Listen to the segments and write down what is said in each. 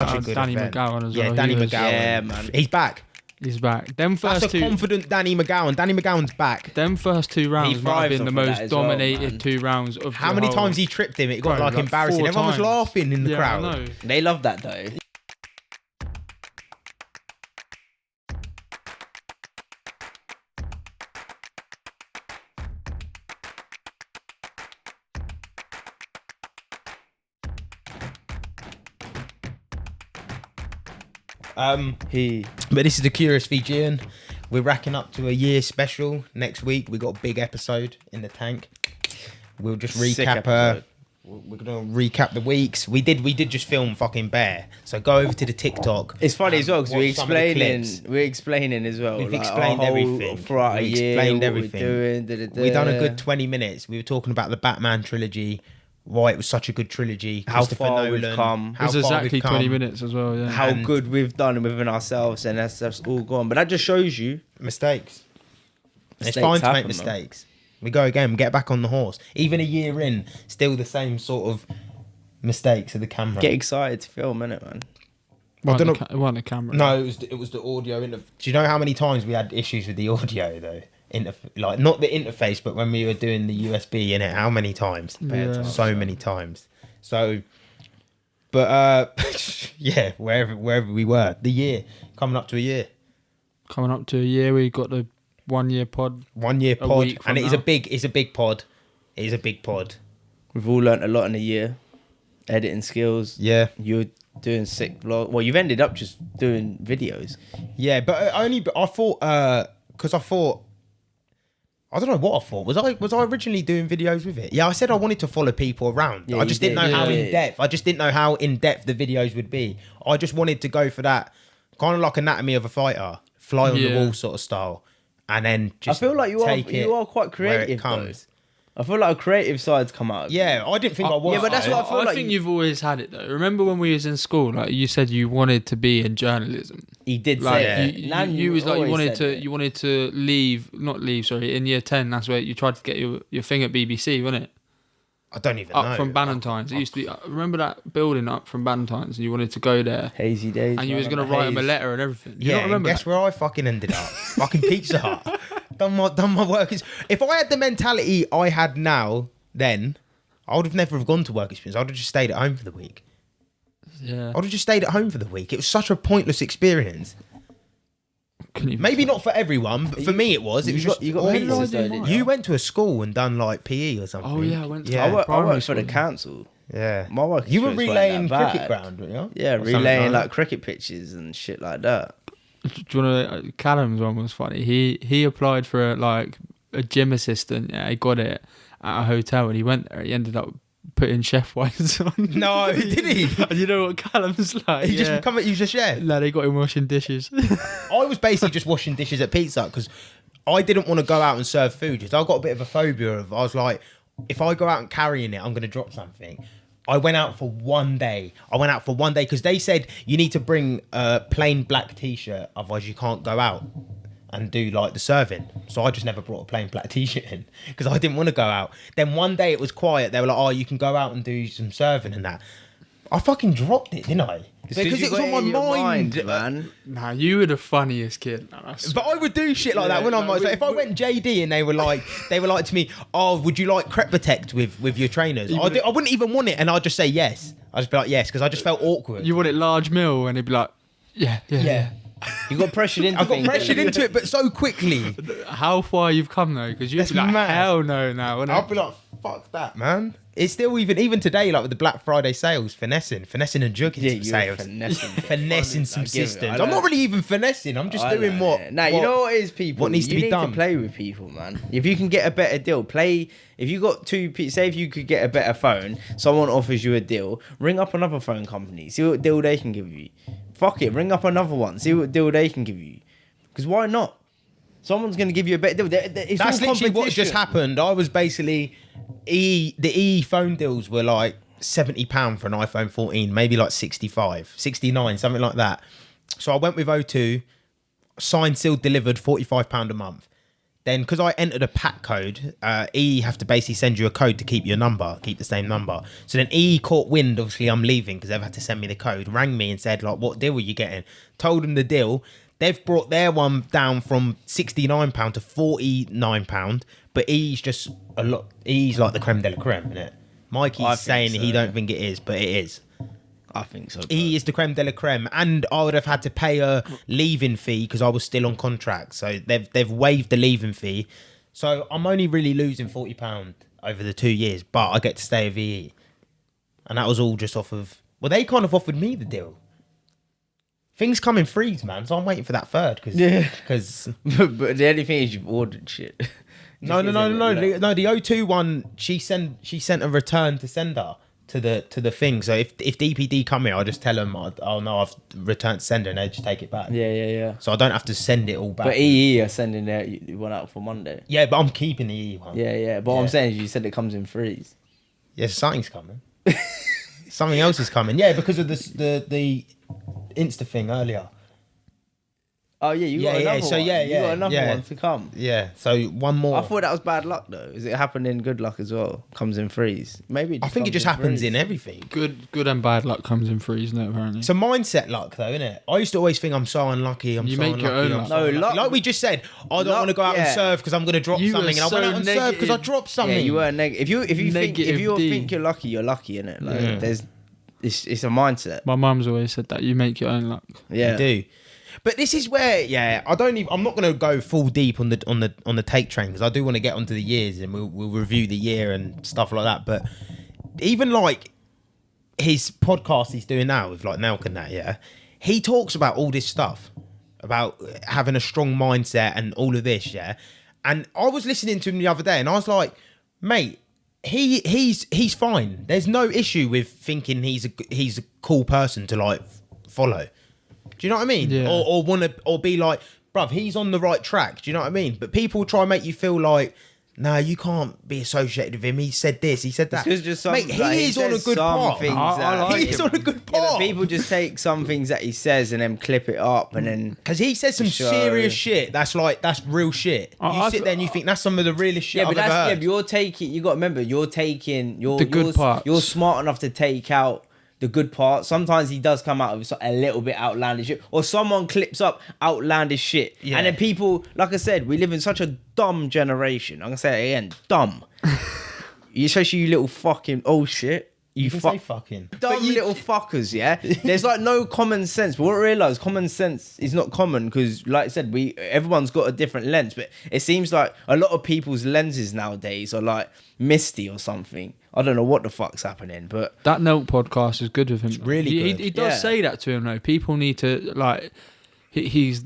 Such a good Danny event. McGowan as well. Yeah, Danny McGowan. Yeah, man. He's back. He's back. Them first That's a two. confident Danny McGowan. Danny McGowan's back. Them first 2 rounds might have thrives been the off of that most as well, dominated man. 2 rounds of How the many whole- times he tripped him? It got Bro, like embarrassing. 4 Everyone was times. laughing in the Yeah, crowd. I know. They love that though. But this is the Curious Fijian. We're racking up to a year special next week. We got a big episode in the tank. We'll just Sick recap. episode. We're gonna recap the weeks. We did just film fucking Bear. So go over to the TikTok. It's funny as well because watch some of the clips. we're explaining as well. We've like, explained our whole- everything. throughout a We year. explained what everything. We're doing, We've done a good 20 minutes. We were talking about the Batman trilogy, why it was such a good trilogy. How Christopher far we've Nolan, come. How It was far exactly we've 20 come. minutes as well, yeah. how and- good we've done within ourselves, and that's all gone. But that just shows you. Mistakes. It's Mistakes fine to make happen, man. mistakes. We go again, get back on the horse. Even a year in, still the same sort of mistakes of the camera. Get excited to film, innit, man? It don't wasn't the camera. No, it was the audio. Do you know how many times we had issues with the audio though? Like not the interface, but when we were doing the USB in it, how many times? Yeah. So many times. So, but yeah, wherever we were, the year coming up to a year, Coming up to a year, we got the 1 year pod. 1 year A pod, week from and it's now. a big pod. It is a big pod. We've all learnt a lot in a year. Editing skills. Yeah. You're doing sick vlog. Well, you've ended up just doing videos. Yeah, but I thought because I don't know what I thought. Was I originally doing videos with it? Yeah, I said I wanted to follow people around. Yeah, I just you didn't did, know how yeah. in depth. I just didn't know how in depth the videos would be. I just wanted to go for that kind of like Anatomy of a Fighter, fly on the Yeah. wall sort of style, and then just I feel like take you are quite where it creative. comes. Though. I feel like a creative side's come out. Yeah, I didn't think I was. yeah, but that's though. what I feel like think you- you've always had it though. Remember when we was in school, like you said you wanted to be in journalism. He did Like say Yeah. it. you, Nan, you was like you always wanted said to it. you wanted to leave in year 10. That's where you tried to get your thing at BBC, wasn't it? I don't even Up know. from Bannantines. It used to be. Remember that building up from Bannantines, and you wanted to go there, Hazy days. and you man, was gonna on the write him a haze. letter and everything. You Yeah, don't and remember guess that? where I fucking ended up? Fucking Pizza Hut. Done my work. If I had the mentality I had now, then I would have never have gone to work experience. I would have just stayed at home for the week. Yeah. I would have just stayed at home for the week. It was such a pointless experience. Couldn't even- Maybe not for everyone, but for me it was. It was just you got awful. pizzas though, didn't you? You went to a school and done like PE or something. Oh yeah, I went to. Yeah. I worked primary for the school. council. Yeah. My work You were experience weren't relaying that cricket bad. ground, weren't you? Yeah, Or something relaying like like cricket pitches and shit like that. Do you want to? Callum's one was funny. He applied for a gym assistant. Yeah, he got it at a hotel, and he went there. He ended up putting chef whites on. No, did he? And you know what Callum's like? He yeah. just come at you just yeah. No, they got him washing dishes. I was basically just washing dishes at Pizza because I didn't want to go out and serve food. Just I got a bit of a phobia of I was like, if I go out and carrying it, I'm going to drop something. I went out for 1 day. Because they said you need to bring a plain black t-shirt, otherwise you can't go out and do like the serving. So I just never brought a plain black t-shirt in because I didn't want to go out. Then one day it was quiet. They were like, oh, you can go out and do some serving and that. I fucking dropped it, didn't I? Because it was on my mind. man. Nah, you were the funniest kid. Nah, that's- But I would do shit like that Yeah, when I'm no, like, so we- if I went JD and they were like to me, oh, would you like Crep Protect with your trainers? I wouldn't even want it, and I'd just say yes. I'd just be like yes because I just felt awkward. you want it large meal, and he'd be like, yeah. yeah, You got pressured into I got things. pressured into it, but so quickly. How far you've come though? Because you'd That's be like, mad. hell no, now. I'd be like, fuck that, man. It's still even today, like with the Black Friday sales, finessing and jugging Yeah, some you're sales. finessing Some I give it. systems. I I'm know. not really even finessing. I'm just I doing know, what. yeah. Nah, you know what it is, people. what needs to you be need done. to play with people, man. If you can get a better deal, play. If you got say if you could get a better phone, someone offers you a deal, ring up another phone company, see what deal they can give you. Fuck it, ring up another one, see what deal they can give you. Because why not? Someone's gonna give you a better deal. It's That's all literally what just competition. happened. I was basically the E phone deals were like £70 for an iPhone 14, maybe like 65, 69, something like that. So I went with O2, signed, sealed, delivered, £45 a month. then because I entered a pack code, E have to basically send you a code to keep your number, keep the same number. So then E caught wind, obviously I'm leaving because they've had to send me the code, rang me and said, like, what deal are you getting? Told them the deal. They've brought their one down from £69 to £49, but E's just a lot. E's like the creme de la creme, isn't it? Mikey's saying he don't think it is, but it is. I think so. E is the creme de la creme, and I would have had to pay a leaving fee because I was still on contract. So they've waived the leaving fee. So I'm only really losing £40 over the 2 years, but I get to stay with EE, and that was all just off of. Well, they kind of offered me the deal. Things come in threes, man. So I'm waiting for that third because but the only thing is you've ordered shit. No. The O2 one, she sent a return to sender to the thing. So if DPD come here, I'll just tell them, oh no, I've returned to sender, and they just take it back. Yeah. So I don't have to send it all back. But EE are sending their one out for Monday. Yeah, but I'm keeping the EE one. Yeah. But what I'm saying is you said it comes in threes. Yeah, something's coming. Something else is coming. Yeah, because of the Insta thing earlier. Oh yeah, you got another one. You got another one to come. Yeah, so one more. I thought that was bad luck though. Is it happening in good luck as well? Comes in threes. Maybe. I think it just happens in everything. Good and bad luck comes in threes, no, apparently. It's a mindset luck though, isn't it? I used to always think I'm so unlucky. You make your own luck. No, like we just said, I don't want to go out and serve because I'm going to drop something, and I went out and serve because I dropped something. Yeah, you were negative. If you think you're lucky, you're lucky, innit? Like it's a mindset. My mum's always said that you make your own luck. Yeah, you do. But this is where, I'm not going to go full deep on the take train because I do want to get onto the years and we'll review the year and stuff like that. But even like his podcast he's doing now with like Nelk and that, he talks about all this stuff about having a strong mindset and all of this, And I was listening to him the other day and I was like, mate, he's fine. There's no issue with thinking he's a cool person to like follow. Do you know what I mean? Yeah. Or want to, or be like, bruv, he's on the right track. Do you know what I mean? But people try and make you feel like, no, you can't be associated with him. He said this, he said that. Mate, he is on a good path. He is on a good path. Yeah, but people just take some things that he says and then clip it up and then... Because he says some serious shit. That's real shit. You sit there and you think that's some of the realest shit I've ever heard. Yeah, but you're taking... You got to remember, you're the good parts. You're smart enough to take out the good part. Sometimes he does come out with a little bit outlandish shit, or someone clips up outlandish shit, and then people, like I said, we live in such a dumb generation. I'm gonna say it again, dumb. Especially you little fucking shit. You can say fucking dumb little fuckers. Yeah, there's like no common sense. But what I realise, common sense is not common because, like I said, everyone's got a different lens. But it seems like a lot of people's lenses nowadays are like misty or something. I don't know what the fuck's happening, but that Nelk podcast is good with him. Really good. He does say that to him though. People need to like. He's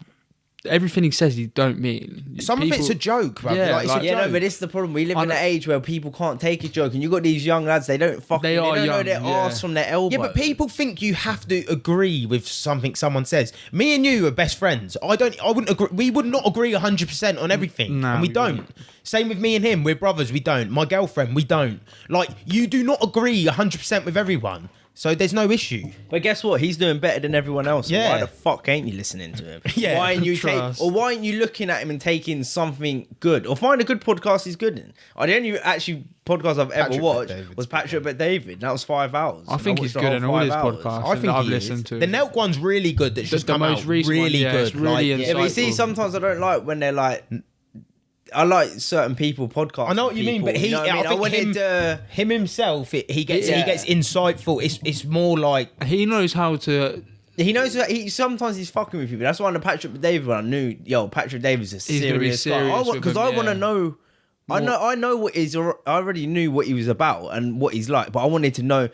everything he says he don't mean. Some of it's a joke, bro. Yeah, it's a joke. No, but this is the problem. We live in an age where people can't take a joke, and you got these young lads. They don't know their arse from their elbow. Yeah, but people think you have to agree with something someone says. Me and you are best friends. I wouldn't agree. We would not agree 100% on everything, and we don't. Wouldn't. Same with me and him. We're brothers. We don't. My girlfriend. We don't. Like you do not agree 100% with everyone. So there's no issue. But guess what? He's doing better than everyone else. Yeah. Why the fuck ain't you listening to him? Yeah. Why ain't you looking at him and taking something good? Or find a good podcast he's good in. The only actually podcast I've ever watched was Patrick Bet David. That was 5 hours. I think he's good in all his podcasts. I think I've listened to. The Nelk one's really good. That's just the most recent really good. It's really insightful. Yeah, but you see, sometimes I don't like when they're like. I like certain people podcasts. I know what you mean, but him himself, he gets insightful. It's more like he knows how to. He knows that sometimes he's fucking with people. That's why on the Patrick David one, I knew, Patrick David's a serious guy. Because I want to know. I know what I already knew what he was about and what he's like, but I wanted to know.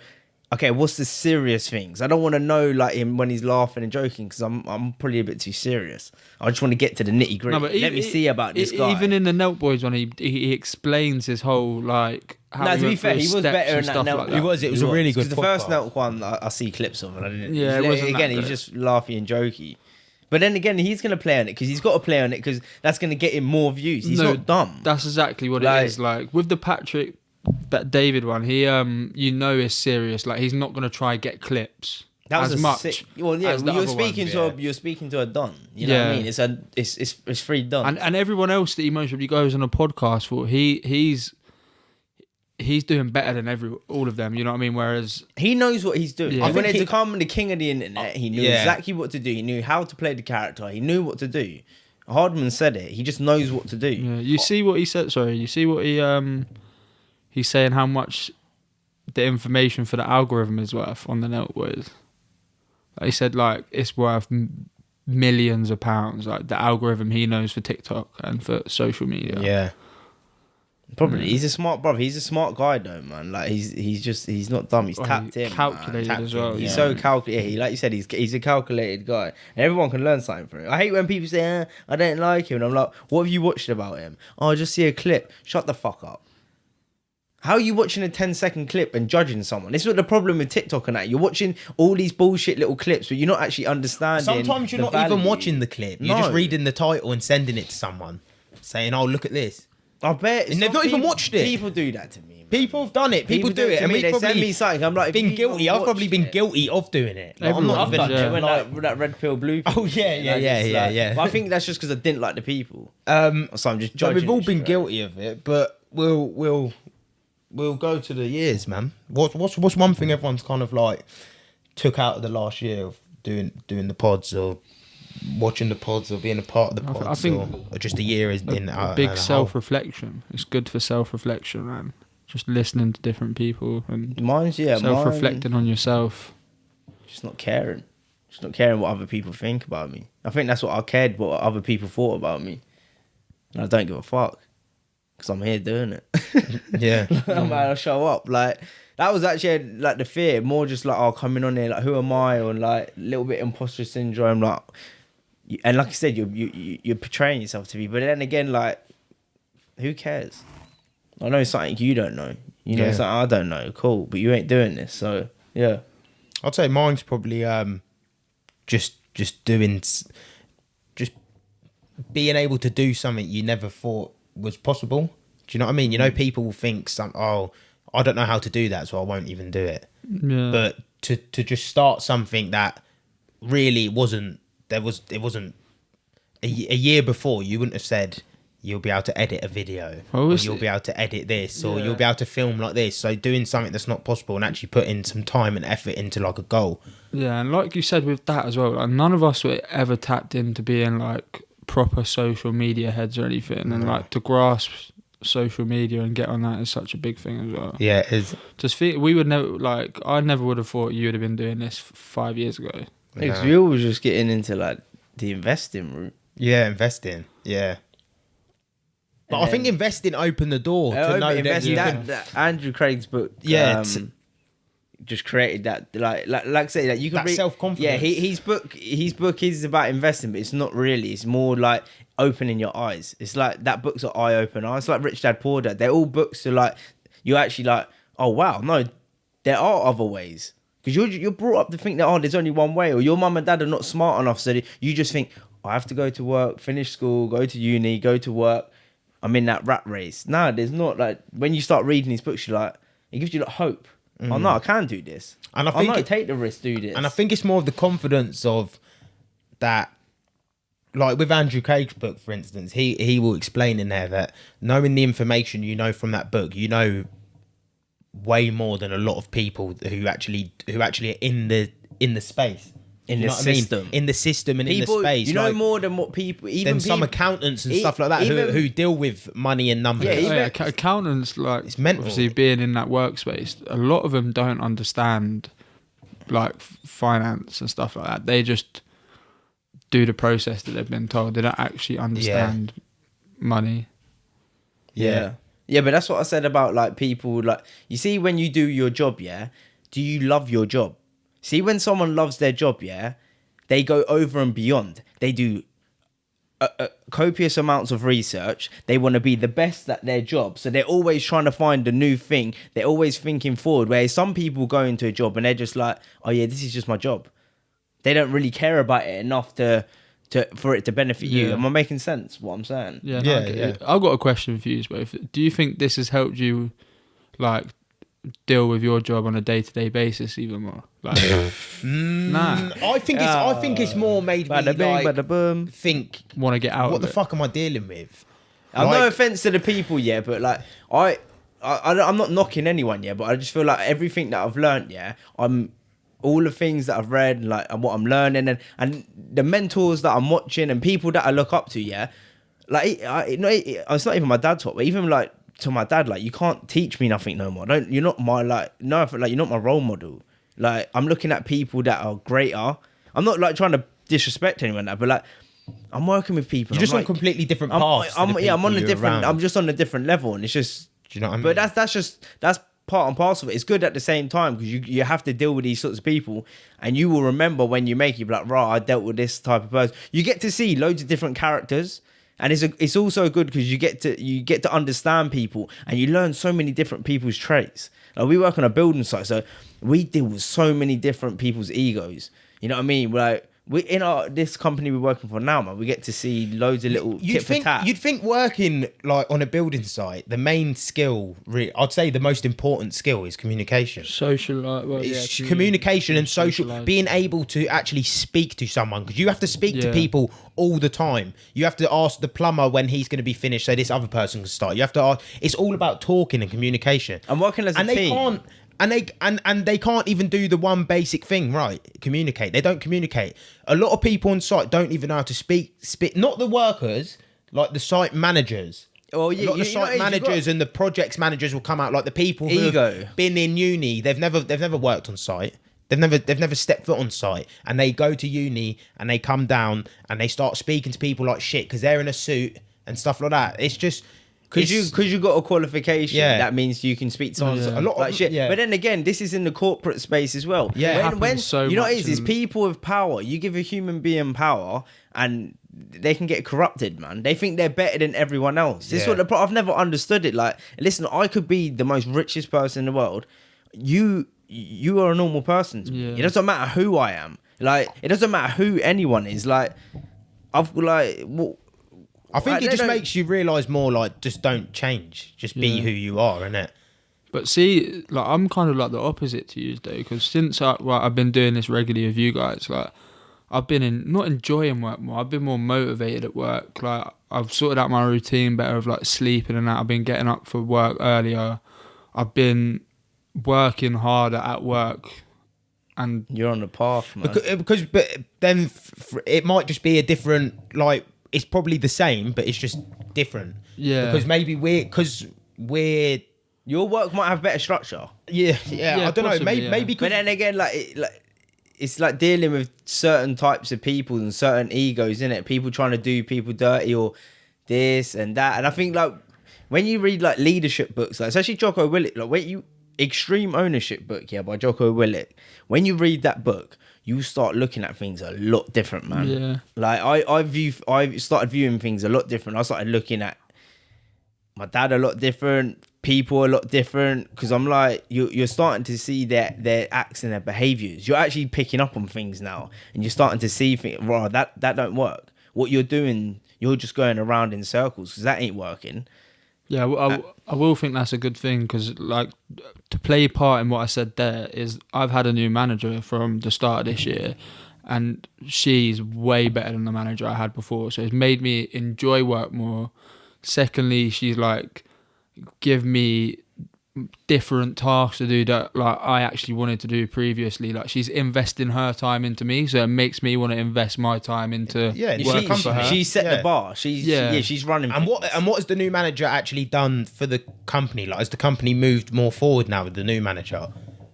Okay, what's the serious things? I don't want to know like him when he's laughing and joking because I'm probably a bit too serious. I just want to get to the nitty gritty. No, let me see about this guy. Even in the Nelk Boys one, he explains his whole like. How to be fair, he was better in that Nelk. Like that. It was a really good. Because the first Nelk one I see clips of and I didn't. Yeah, he's just laughy and jokey. But then again, he's going to play on it because he's got to play on it because that's going to get him more views. He's not dumb. That's exactly what it is. Like with the Patrick David one, he is serious. Like he's not going to try and get clips. That was as a much. sick. Well, yeah, as the you're other speaking ones, to you're speaking to a don. You know what I Yeah. mean? It's free don. And everyone else that he most probably goes on a podcast for, he's doing better than all of them. You know what I mean? Whereas He knows what he's doing. Yeah. He I wanted think to become the king of the internet. He knew Yeah. exactly what to do. He knew how to play the character. He knew what to do. Hardman said it. He just knows what to do. yeah, you see what he said. Sorry, you see what he's saying how much the information for the algorithm is worth on the note was. Like he said like it's worth millions of pounds. Like the algorithm he knows for TikTok and for social media. Yeah. Probably. He's a smart brother. He's a smart guy though, man. Like he's not dumb. He's Well, tapped he's in. calculated man. as well, He's yeah. so calculated. Like you said, he's a calculated guy. And everyone can learn something from him. I hate when people say, I don't like him. And I'm like, what have you watched about him? Oh, I just see a clip. Shut the fuck up. How are you watching a 10-second clip and judging someone? This is what the problem with TikTok and that. You're watching all these bullshit little clips, but you're not actually understanding. Sometimes you're the not value. even watching the clip. You're just No. reading the title and sending it to someone, saying, "Oh, look at this." I bet. And they've not even watched it. People do that to me. Man. People have done it. People do it, to and me. we've They send probably me something. I'm like, if been you guilty. even I've probably watched been it- guilty of doing it. Like, I'm Everyone not I've even. done Yeah. it when that red pill, blue pill. Oh yeah, yeah, Like, yeah, it's yeah, like- yeah. But I think that's just because I didn't like the people. So I'm just So judging. we've all it been straight. guilty of it, but we'll go to the years, man. What's one thing everyone's kind of like took out of the last year of doing the pods or watching the pods or being a part of the pods? I think or just a year is in a big self-reflection. It's good for self-reflection, man. Just listening to different people and Mine's self-reflecting on yourself. Just not caring. Just not caring what other people think about me. I think that's what I cared, what other people thought about me. And I don't give a fuck. Because I'm here doing it. Yeah. I'm gonna show up. Like, that was actually like the fear. More just like, oh, coming on here, like, who am I? Or like, a little bit imposter syndrome. Like, and like I said, you're portraying yourself to me. But then again, like, who cares? I know something you don't know. You know Yeah. something I don't know. Cool. But you ain't doing this. So, yeah. I'd say mine's probably just doing, just being able to do something you never thought was possible. Do you know what I mean? You know, people will think I don't know how to do that, so I won't even do it. Yeah. But to just start something that really it wasn't a year before, you wouldn't have said you'll be able to edit a video, Oh, or is you'll it? be able to edit this, or Yeah. you'll be able to film like this. So doing something that's not possible and actually putting some time and effort into like a goal. Yeah, and like you said with that as well, like none of us were ever tapped into being like proper social media heads or anything, and like to grasp social media and get on that is such a big thing as well. Yeah, it is. Just feel we would never like I never would have thought you would have been doing this 5 years ago. Because we all was just getting into like the investing route. Yeah, investing. Yeah. But And I think then- investing opened the door to know that you can. that Andrew Craig's book, Yeah, just created that. Like I say, that you can That read self-confidence. Yeah, his book is about investing, but it's not really. It's more like opening your eyes. It's like that book's an eye opener. It's like Rich Dad Poor Dad. They're all books to like you actually like. Oh wow, no, there are other ways. Because you're brought up to think that there's only one way, or your mum and dad are not smart enough, so that you just think I have to go to work, finish school, go to uni, go to work. I'm in that rat race. No, there's not. Like when you start reading these books, you're like, it gives you like hope. Oh no, I can do this. And I think take the risk, do this. And I think it's more of the confidence of that. Like with Andrew Cage's book, for instance, he will explain in there that knowing the information you know from that book, you know way more than a lot of people who actually are in the space. In You the know what I mean? system. In the system and people, in the space. you know like, more than what people. Even than some people, accountants and e- stuff like that even- who deal with money and numbers. Yeah, Oh, even- yeah, accountants, like It's mental. obviously being in that workspace, a lot of them don't understand like finance and stuff like that. They just do the process that they've been told. They don't actually understand money. Yeah. Yeah, but that's what I said about like people like you see when you do your job, yeah, do you love your job? See when someone loves their job, yeah, they go over and beyond. They do copious amounts of research. They want to be the best at their job. So they're always trying to find a new thing. They're always thinking forward. Whereas some people go into a job and they're just like, oh yeah, this is just my job. They don't really care about it enough for it to benefit you. Yeah. Am I making sense what I'm saying? Yeah, Yeah, I get yeah. it. I've got a question for you both. Do you think this has helped you, like, deal with your job on a day-to-day basis even more. Like, nah, I think it's more made me Bada bing, like bada boom. think, want to get out what of the it. fuck am I dealing with? No Like- offense to the people, yeah, but like I'm not knocking anyone, yeah, but I just feel like everything that I've learned, yeah, all the things that I've read, like, and what I'm learning, and the mentors that I'm watching, and people that I look up to, yeah, like, it's not even my dad's fault, but even like to my dad, like, you can't teach me nothing no more. You're not my you're not my role model. Like, I'm looking at people that are greater. I'm not like trying to disrespect anyone, but like, I'm working with people. You're just I'm on like, completely different I'm paths. on a you're different. around. I'm just on a different level, and it's just. Do you know what I mean? But that's part and parcel of it. It's good at the same time because you have to deal with these sorts of people, and you will remember when you make it. Be like, right, I dealt with this type of person. You get to see loads of different characters, and it's also good because you get to understand people, and you learn so many different people's traits. Like, we work on a building site, so we deal with so many different people's egos. You know what I mean? Like, we in this company we're working for now, man, we get to see loads of little tit for tat. You'd think working like on a building site, the main skill, I'd say the most important skill is communication. Social, It's communication and social, socialise. being able to actually speak to someone, because you have to speak to Yeah. people all the time. You have to ask the plumber when he's going to be finished so this other person can start. You have to ask. It's all about talking and communication. I'm working as a and they team. can't. And they can't even do the one basic thing, right? Communicate. They don't communicate. A lot of people on site don't even know how to speak. Not the workers, like the site managers. Well, A lot of the site managers and the projects managers will come out like the people who Ego. have been in uni. They've never worked on site. They've never stepped foot on site, and they go to uni and they come down and they start speaking to people like shit because they're in a suit and stuff like that. It's just because you got a qualification. Yeah. That means you can speak to someone Yeah. A lot of- like shit. yeah. But then again, this is in the corporate space as well. Yeah, it happens when so you know what it much is in- people with power. You give a human being power, and they can get corrupted, man. They think they're better than everyone else. This is Yeah. what I've never understood it. Like, listen, I could be the most richest person in the world. You are a normal person to me. Yeah. It doesn't matter who I am. Like, it doesn't matter who anyone is. Like, I've like. Well, I think they it just don't- makes you realise more like just don't change, just be Yeah. who you are, innit? But see, like, I'm kind of like the opposite to you, though, because since I've been doing this regularly with you guys, like, I've been not enjoying work more. I've been more motivated at work. Like, I've sorted out my routine better of like sleeping and that. I've been getting up for work earlier. I've been working harder at work, and You're on the path, man. But then it might just be a different, like, it's probably the same, but it's just different. Yeah. Because maybe we're Your work might have better structure. yeah, Yeah, I don't know. possibly, Maybe yeah. maybe But then again, it's like dealing with certain types of people and certain egos, innit? People trying to do people dirty or this and that. And I think, like, when you read like leadership books, like especially Jocko Willett, like when you Extreme Ownership book, yeah, by Jocko Willett. When you read that book, you start looking at things a lot different, man. Yeah. Like I started viewing things a lot different. I started looking at my dad a lot different, people a lot different, because I'm like, you're starting to see their acts and their behaviors. You're actually picking up on things now, and you're starting to see things. Right, that don't work. What you're doing, you're just going around in circles because that ain't working. Yeah, I will think that's a good thing because, like, to play a part in what I said there is I've had a new manager from the start of this year, and she's way better than the manager I had before. So it's made me enjoy work more. Secondly, she's like give me different tasks to do that like I actually wanted to do previously. Like, she's investing her time into me, so it makes me want to invest my time into working for her. She set Yeah. the bar. She's running. And things. what has the new manager actually done for the company? Like, has the company moved more forward now with the new manager?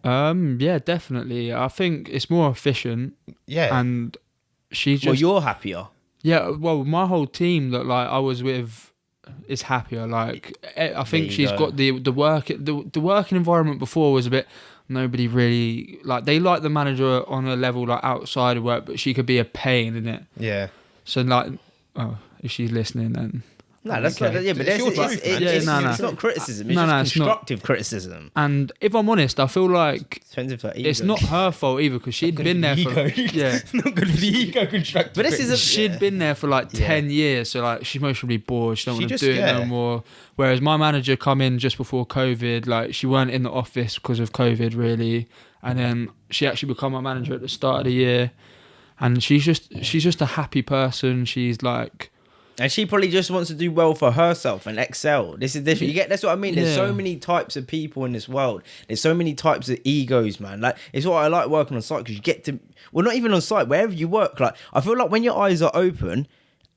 Yeah, definitely. I think it's more efficient. Yeah. And she's just Well, you're happier. yeah. Well, my whole team that like I was with is happier. Like, I think you she's go. got the working environment before was a bit. Nobody really like they like the manager on a level like outside of work, but she could be a pain in it. Yeah. So like, oh, if she's listening, then No, that's Okay. not. Yeah, but It's your truth, man. it's no. not criticism. It's No, just no, it's not. constructive criticism. And if I'm honest, I feel like Depends if that it's ego. not her fault either because she'd Good been for there the for ego. yeah. It's not good for the ego constructive. But this isn't- She'd been there for like 10 years, so like she's emotionally bored. She don't She want to just- do it yeah. no more. Whereas my manager come in just before COVID, like she weren't in the office because of COVID really, and then she actually become my manager at the start of the year, and she's just a happy person. She's like. And she probably just wants to do well for herself and excel. This is different. You get that's what I mean. There's Yeah. so many types of people in this world. There's so many types of egos, man. Like it's what I like working on site because you get to well, not even on site, wherever you work. Like I feel like when your eyes are open,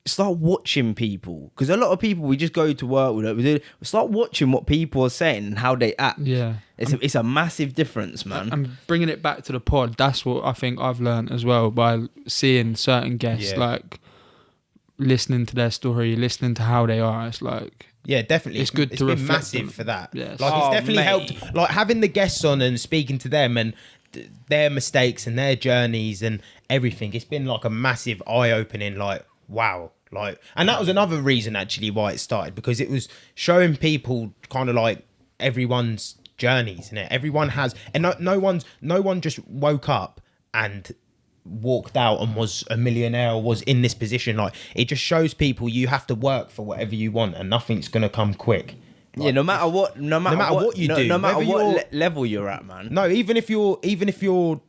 start watching people because a lot of people we just go to work with. Start watching what people are saying and how they act. Yeah. It's a massive difference, man. And bringing it back to the pod, that's what I think I've learned as well by seeing certain guests, Yeah. like listening to their story, listening to how they are. It's like, Yeah, definitely. It's good It's to been reflect massive on- for that. Yes. Like Oh, it's definitely mate. helped. Like having the guests on and speaking to them and their mistakes and their journeys and everything. It's been like a massive eye-opening. Like wow. Like, and that was another reason actually why it started because it was showing people kind of like everyone's journeys, and everyone has, and no one just woke up and walked out and was a millionaire or was in this position. Like it just shows people you have to work for whatever you want and nothing's gonna come quick. Like, yeah, no matter what you do, no matter whether what you're- level you're at, man. no, even if you're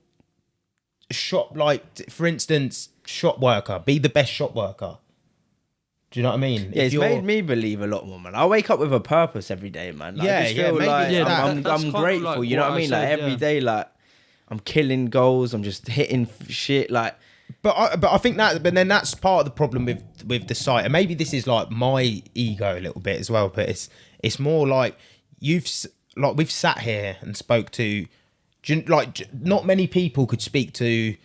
shop, like for instance, shop worker, be the best shop worker. Do you know what I mean? Yeah, If it's you're- made me believe a lot more, man. I wake up with a purpose every day, man. Like, Yeah, I just yeah, feel maybe like it's that. I'm That's kind of grateful. like You know what what I I mean? said, Like every yeah. day, like I'm killing goals. I'm just hitting shit. Like But I think that, but then that's part of the problem with the site, and maybe this is like my ego a little bit as well. But it's more like we've sat here and spoke to, not many people could speak to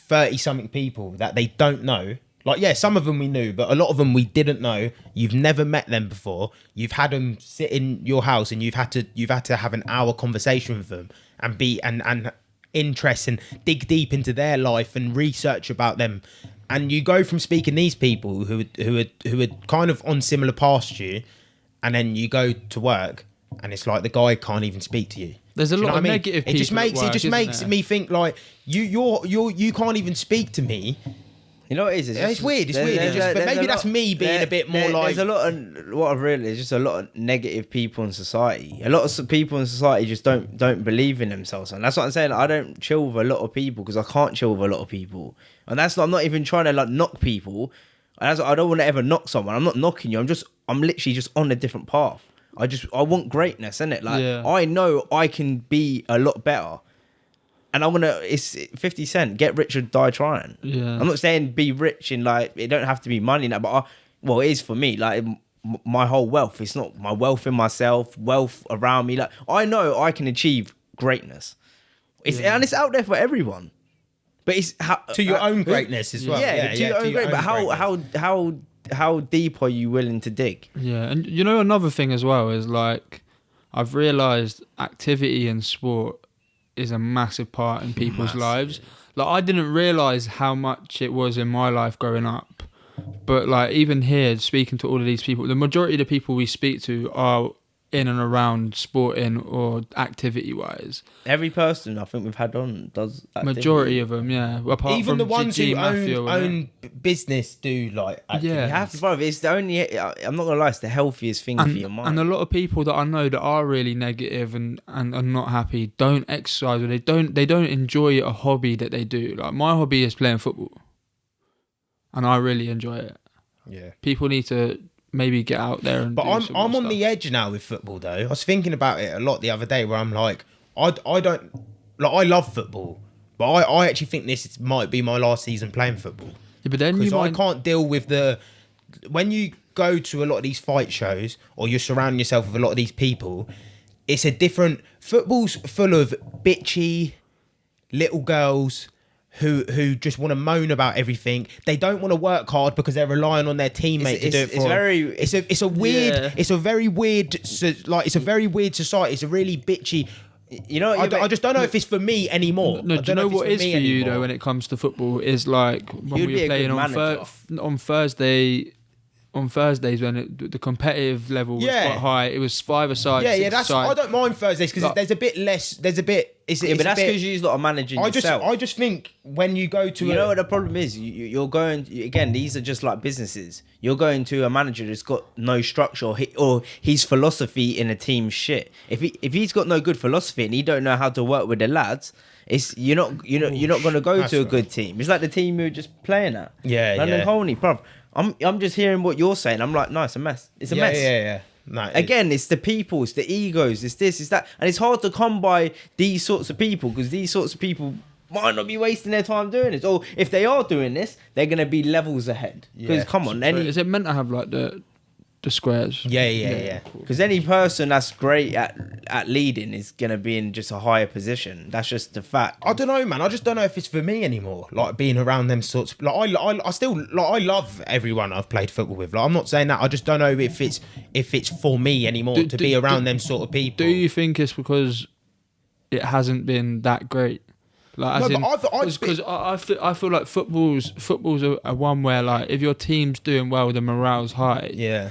30-something people that they don't know. Like, yeah, some of them we knew, but a lot of them we didn't know. You've never met them before. You've had them sit in your house, and you've had to have an hour conversation with them and be and interest and dig deep into their life and research about them. And you go from speaking to these people who are kind of on similar paths to you, and then you go to work, and it's like the guy can't even speak to you. There's a Do you lot know what of I mean? negative It just people at makes work, isn't makes there? me think like you can't even speak to me. you know what it is? Yeah, it's weird. It's weird. But maybe that's me being a bit more like. There's a lot of what I've realized is just a lot of negative people in society. A lot of people in society just don't believe in themselves, and that's what I'm saying. I don't chill with a lot of people because I can't chill with a lot of people, and that's not, I'm not even trying to like knock people. And that's, I don't want to ever knock someone. I'm not knocking you. I'm literally just on a different path. I want greatness, innit? Like Yeah. I know I can be a lot better. And I want to, it's 50 Cent, get rich or die trying. Yeah. I'm not saying be rich in like, it don't have to be money now, but well, it is for me. Like my whole wealth, it's not my wealth in myself, wealth around me. Like I know I can achieve greatness. And it's out there for everyone. But it's how, to your own greatness as well. Yeah, to your own greatness. But how deep are you willing to dig? Yeah, and you know another thing as well is like I've realised activity and sport is a massive part in people's lives. Like I didn't realise how much it was in my life growing up. But like even here speaking to all of these people, the majority of the people we speak to are in and around sporting or activity wise. Every person I think we've had on does activity. Majority of them, yeah. Apart Even from the ones G who Matthew, own business do like. Yeah. You have to, bro. It's the only. I'm not gonna lie. It's the healthiest thing for your mind. And a lot of people that I know that are really negative and are not happy don't exercise or they don't enjoy a hobby that they do. Like my hobby is playing football, and I really enjoy it. Yeah. People need to maybe get out there and. But do I'm some on stuff. the edge now with football though. I was thinking about it a lot the other day where I'm like, I don't like I love football, but I actually think this might be my last season playing football. Yeah, but then you Because I might. can't deal with when you go to a lot of these fight shows or you're surrounding yourself with a lot of these people, it's a different. Football's full of bitchy little girls who just want to moan about everything. They don't want to work hard because they're relying on their teammate to do it for them. It's a weird. Yeah. It's a very weird. It's a very weird society. It's a really bitchy. You know, I just don't know if it's for me anymore. No, I do you don't know if it's what is for me you anymore. though when it comes to football is like when You'd we be were a playing good on manager. on Thursday on Thursdays when the competitive level was Yeah. quite high. It was 5-a-side. Yeah, 6-a-side. I don't mind Thursdays because Like- there's a bit less. There's a bit. Yeah, but that's because you lot are managing yourself. I just think when you go to, You know what the problem is? You're going again. These are just like businesses. You're going to a manager that's got no structure, or his philosophy in a team shit. If he's got no good philosophy and he don't know how to work with the lads, you're not going to go That's to a right. good team. It's like the team you're just playing at. Yeah, London yeah. Colney, bruv. I'm just hearing what you're saying. I'm like, no, it's a mess. It's a mess. Yeah. No, Again, it's the people, it's the egos, it's this, it's that, and it's hard to come by these sorts of people because these sorts of people might not be wasting their time doing this, or if they are doing this, they're gonna be levels ahead. Because Yeah. come on, So is it meant to have like the squares? Yeah. because any person that's great at leading is gonna be in just a higher position. That's just the fact. I don't know, man. I just don't know if it's for me anymore. Like being around them sorts. Like I still like. I love everyone I've played football with. Like I'm not saying that. I just don't know if it's for me anymore to be around them sort of people. Do you think it's because it hasn't been that great? Like, No, but because I feel like football's a one where like if your team's doing well, the morale's high. Yeah.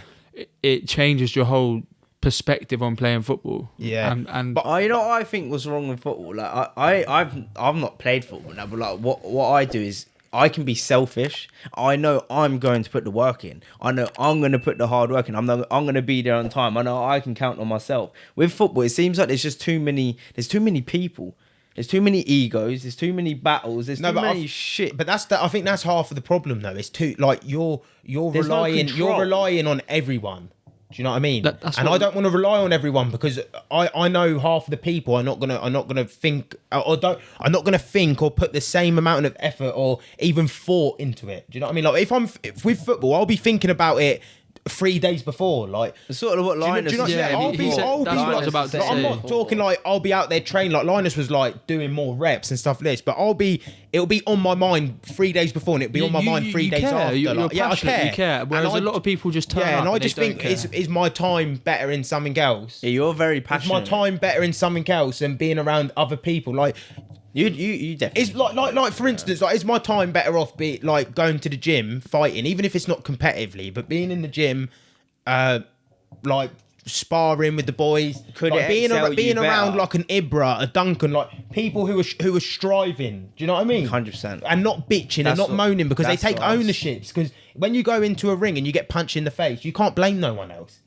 It changes your whole perspective on playing football. Yeah. and But you know what I think was wrong with football? Like I've not played football now, but like what I do is I can be selfish. I know I'm going to put the work in. I know I'm going to put the hard work in. I'm going to be there on time. I know I can count on myself. With football, it seems like there's just too many. There's too many people. There's too many egos. There's too many battles. There's too many shit. But I think that's half of the problem though. It's too like you're There's no relying control. on everyone. Do you know what I mean? That's and what- I don't want to rely on everyone because I know half of the people are not gonna think I'm not gonna think or put the same amount of effort or even thought into it. Do you know what I mean? Like if with football, I'll be thinking about it 3 days before. Like It's sort of what Linus do you know, is yeah, saying. I'll he be, said- I'll be that's what I was like, about to like, I'm say. not talking like I'll be out there training like Linus was like doing more reps and stuff like this, but it'll be on my mind 3 days before and it'll be on my mind 3 days care. after. You're like, yeah, I passionate, care. You care. Whereas And a lot of people just turn yeah, up and I and just they don't think care. is my time better in something else? Yeah, you're very Is passionate. my time better in something else than being around other people? Like, You definitely. is like for instance, like is my time better off be like going to the gym fighting, even if it's not competitively, but being in the gym, like sparring with the boys, Could like it being excel you around better? like an Ibra, a Duncan, like people who are striving. Do you know what I mean? 100%. And not bitching and That's not what- moaning because they that's take what I was- ownerships. Because when you go into a ring and you get punched in the face, you can't blame no one else.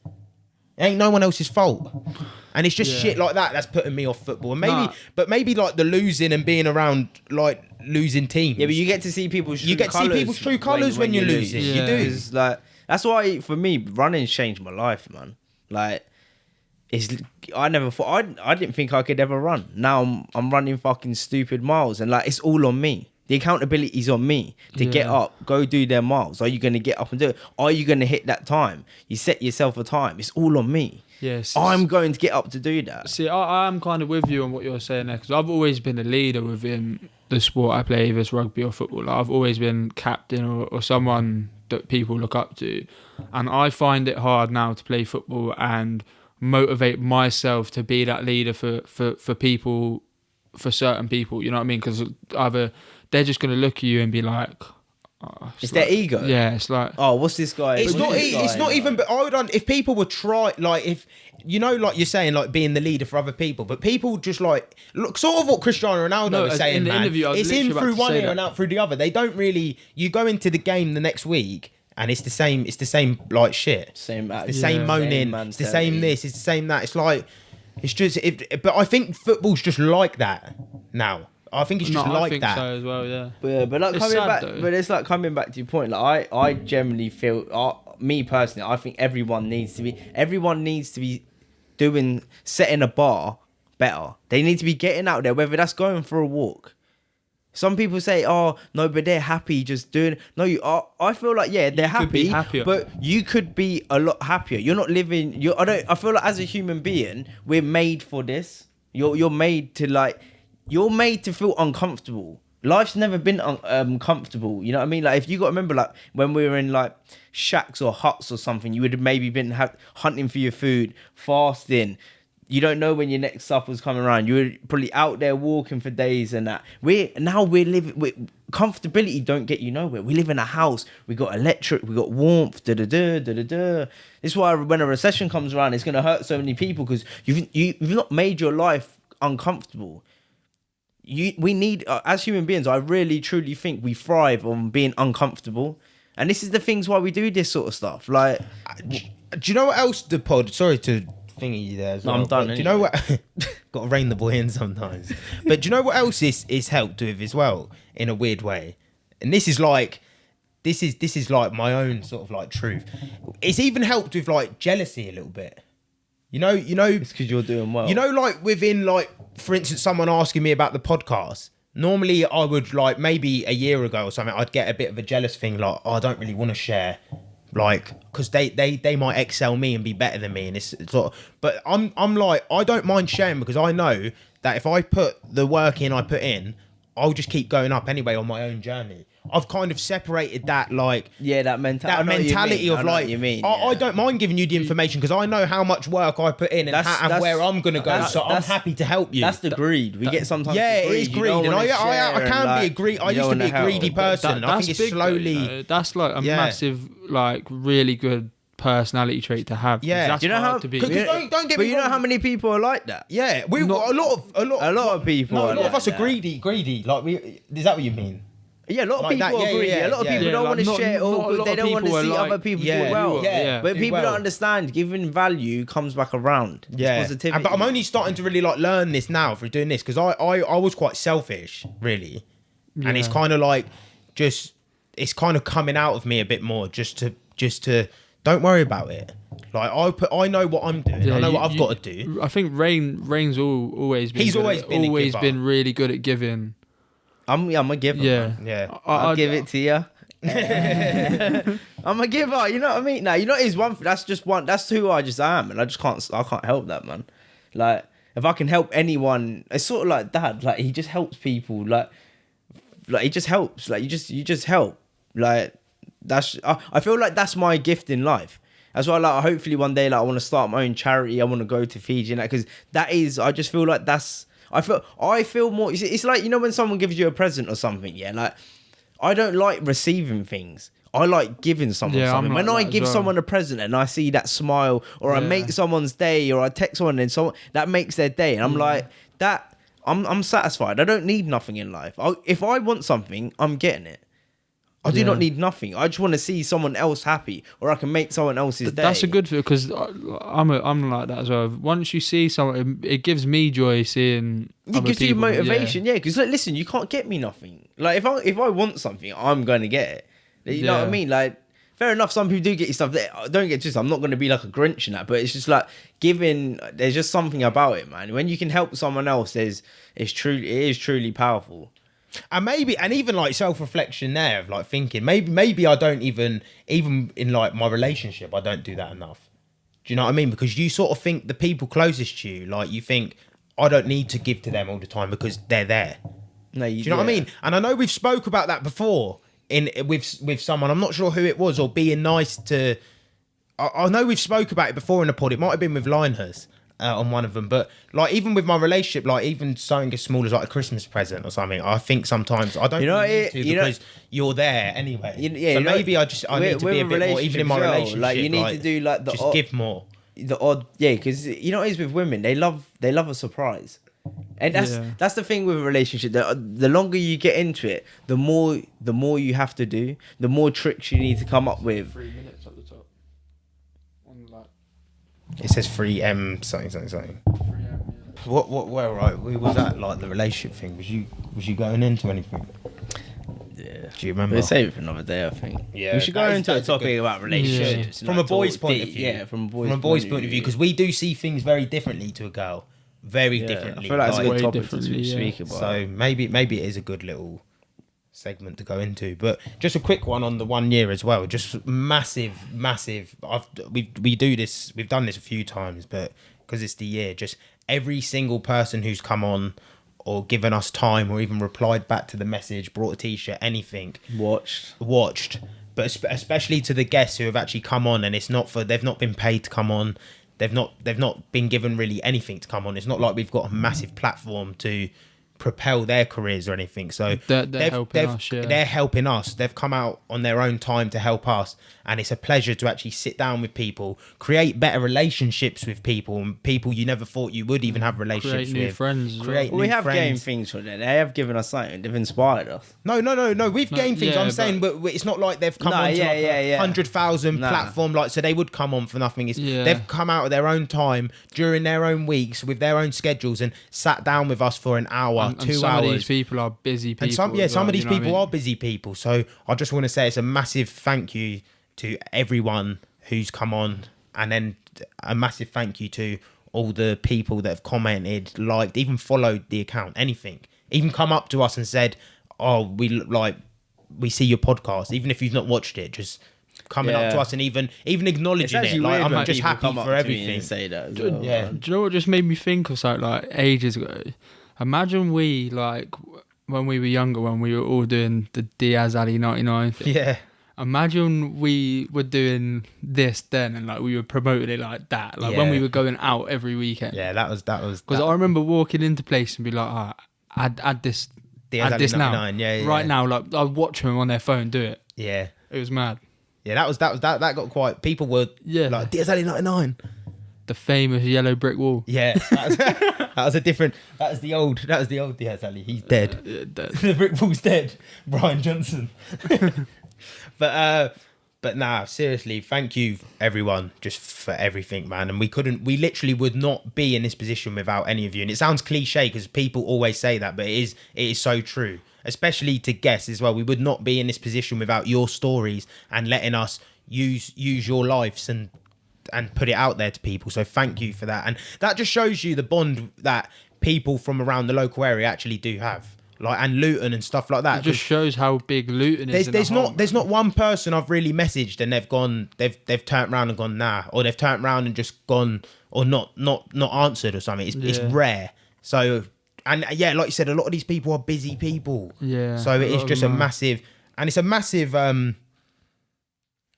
It ain't no one else's fault. And it's just Yeah. shit like that that's putting me off football. And Nah. maybe like the losing and being around like losing teams. Yeah, but you get to see people's true You get to see colours people's true colours when you're losing. Yeah. You do. It's like that's why for me running's changed my life, man. Like I never thought I didn't think I could ever run. Now I'm running fucking stupid miles and like it's all on me. The accountability's on me to get Yeah. up, go do their miles. Are you going to get up and do it? Are you going to hit that time? You set yourself a time. It's all on me. Yes, I'm going to get up to do that. See, I'm kind of with you on what you're saying there because I've always been a leader within the sport I play, either it's rugby or football. Like, I've always been captain or someone that people look up to, and I find it hard now to play football and motivate myself to be that leader for people, for certain people. You know what I mean? Because either they're just going to look at you and be like, oh, It's like- their ego. Yeah, it's like. Oh, what's this guy? It's what's not. this It's guy not like? even. But I would. If people would try, like, if you know, like you're saying, like being the leader for other people, but people just like look, sort of what Cristiano Ronaldo No, was as saying. in the Man, interview, I was it's in literally about through to one say ear that. and out through the other. They don't really. You go into the game the next week, and it's the same. It's the same like shit. Same The attitude, same Yeah. moaning. same It's the same mentality. this. It's the same that. It's like. It's just. But I think football's just like that now. I think it's just No, like I think that. so as well. Yeah. But like It's coming sad, back, though. but it's like coming back to your point. Like I generally feel, me personally, I think everyone needs to be setting a bar better. They need to be getting out there, whether that's going for a walk. Some people say, "Oh no," but they're happy just doing. No, you are. I feel like they're could be happy, happier. but you could be a lot happier. You're not living. I feel like as a human being, we're made for this. You're made to like. You're made to feel uncomfortable. Life's never been comfortable. You know what I mean? Like if you got to remember, like when we were in like shacks or huts or something, you would have maybe been hunting for your food, fasting, You don't know when your next supple's coming around. You're probably out there walking for days and that. We're living. Comfortability don't get you nowhere. We live in a house. We got electric. We got warmth. Da da da da da da. This is why when a recession comes around, it's gonna hurt so many people because you've not made your life uncomfortable. We need as human beings. I really truly think we thrive on being uncomfortable, and this is the things why we do this sort of stuff. Like, do you know what else the pod? Sorry to thingy you there as well. I'm done. Do you know what? Got to rein the boy in sometimes. But do you know what else is helped with as well in a weird way? And this is like my own sort of like truth. It's even helped with like jealousy a little bit. You know. it's because you're doing well. You know, like within like, for instance, someone asking me about the podcast. Normally, I would like maybe a year ago or something. I'd get a bit of a jealous thing, like, oh, I don't really want to share. Like, because they might excel me and be better than me, and it's sort of. But I'm like, I don't mind sharing because I know that if I put the work in, I put in, I'll just keep going up anyway on my own journey. I've kind of separated that, like, that mentality of like, I don't mind giving you the information because I know how much work I put in and where I'm gonna go. So I'm happy to help you. That's the greed we get sometimes. Yeah, it is greed, and I can be a greedy. I used to be a greedy person. I think it's slowly. That's like a massive, like, really good personality trait to have. Yeah, that's do you know how? Don't get me wrong. But you know how many people are like that? Yeah, a lot of people. No, a lot of us are greedy. Like, is that what you mean? Yeah, a lot of Like people that, are greedy. A lot of people don't want to share it all because they don't want to see other people do well. Yeah, but people don't understand giving value comes back around. Yeah, it's positivity. But I'm only starting to really like learn this now through doing this because I was quite selfish, really, and it's kind of like it's kind of coming out of me a bit more just to don't worry about it. Like I know what I'm doing. I know what I've got to do. I think Rain's always been. He's always been really good at giving. I'm a giver. Yeah, man. Yeah. I'll give it to you. I'm a giver. You know what I mean? Now, you know, it's one. That's just one. That's who I just am, and I can't help that, man. Like, if I can help anyone, it's sort of like Dad. Like, he just helps people. Like he just helps. Like, you just help. Like, I feel like that's my gift in life. That's why, like, hopefully one day, like, I want to start my own charity. I want to go to Fiji and that, because that is. I just feel like that's. I feel more. It's like, you know, when someone gives you a present or something. Yeah, like, I don't like receiving things. I like giving someone something. When I give someone a present and I see that smile, or I make someone's day, or I text someone and someone that makes their day, and I'm like that. I'm satisfied. I don't need nothing in life. If I want something, I'm getting it. I do not need nothing. I just want to see someone else happy, or I can make someone else's day. That's a good feel, because I'm like that as well. Once you see someone, it gives me joy seeing. It gives you motivation, yeah. Because listen, you can't get me nothing. Like, if I want something, I'm going to get it. You know what I mean? Like, fair enough. Some people do get you stuff. Don't get twisted. I'm not going to be like a Grinch in that, but it's just like giving. There's just something about it, man. When you can help someone else, it is truly powerful. And even like self-reflection there of like thinking maybe I don't even in like my relationship I don't do that enough. Do you know what I mean? Because you sort of think the people closest to you, like, you think I don't need to give to them all the time because they're there. No, do you know what I mean? And I know we've spoke about that before with someone. I'm not sure who it was, or being nice to. I know we've spoke about it before in the pod. It might have been with Linehurst. On one of them, but like, even with my relationship, like, even something as small as like a Christmas present or something, I think sometimes I don't need to because you're there anyway. So maybe I need to be a bit more, even in my relationship. Like, you need to do like the just give more. The odd, because you know what it is with women, they love a surprise, and that's the thing with a relationship. The longer you get into it, the more you have to do, the more tricks you need to come up with. 3 minutes at the top. It says 3M something. 3M, Where right? Was that like the relationship thing? Was you going into anything? Yeah. Do you remember? We'll save it for another day, I think. Yeah. We should go into a topic about relationships. From a boy's point of view. Yeah, from a boy's point of view, because we do see things very differently to a girl. Very differently. I feel like it's a good topic to differently, speak about. So maybe it is a good little segment to go into, but just a quick one on the 1 year as well. Just massive. We do this. We've done this a few times, but because it's the year, just every single person who's come on or given us time or even replied back to the message, brought a t-shirt, anything, watched, but especially to the guests who have actually come on, and they've not been paid to come on. they've not been given really anything to come on. It's not like we've got a massive platform to propel their careers or anything. So They're helping us. Yeah. they're helping us. They've come out on their own time to help us, and it's a pleasure to actually sit down with people, create better relationships with people, and people you never thought you would even have relationships Create new with. friends. Create We new have friends. gained things from them. They have given us something. They've inspired us. No. We've gained things. yeah, I'm saying, but it's not like they've come No, on to yeah, like yeah, a yeah. 100,000 Nah. platform, like so they would come on for nothing. It's Yeah. they've come out of their own time during their own weeks with their own schedules and sat down with us for an hour, And 2 some hours. of these people are busy people. And some as well, of these you know what I people mean? are busy people. So I just want to say it's a massive thank you to everyone who's come on, and then a massive thank you to all the people that have commented, liked, even followed the account, anything, even come up to us and said, "Oh, we see your podcast," even if you've not watched it, just coming up to Yeah. us and even acknowledging It's it. actually Like weird I'm when just people happy come up for to me everything. and say that as well. Yeah. Do you know what just made me think of something like ages ago? Imagine we when we were younger, when we were all doing the Diaz Ali 99 thing. Yeah. Imagine we were doing this then, and like we were promoting it like that, like when Yeah. we were going out every weekend. Yeah, that was Because I remember walking into place and be like, add this, Diaz add this Ali now, 99, yeah, right yeah. now. Like I watch them on their phone do it. Yeah. It was mad. Yeah, that got quite. People were Yeah. like Diaz Ali 99. The famous yellow brick wall. Yeah, that was a different. That was the old Diaz Ali. He's dead. The brick wall's dead. Brian Johnson. But nah, seriously, thank you everyone just for everything, man. And we literally would not be in this position without any of you. And it sounds cliche because people always say that, but it is so true. Especially to guests as well. We would not be in this position without your stories and letting us use your lives and put it out there to people. So thank you for that. And that just shows you the bond that people from around the local area actually do have. Like, and Luton and stuff like that. It just shows how big Luton is. There's not one person I've really messaged and they've turned around and gone nah, or they've turned around and just gone or not answered or something. It's Yeah. rare. So, and yeah, like you said, a lot of these people are busy people. Yeah. So it a is lot just of a them are. massive, and it's a massive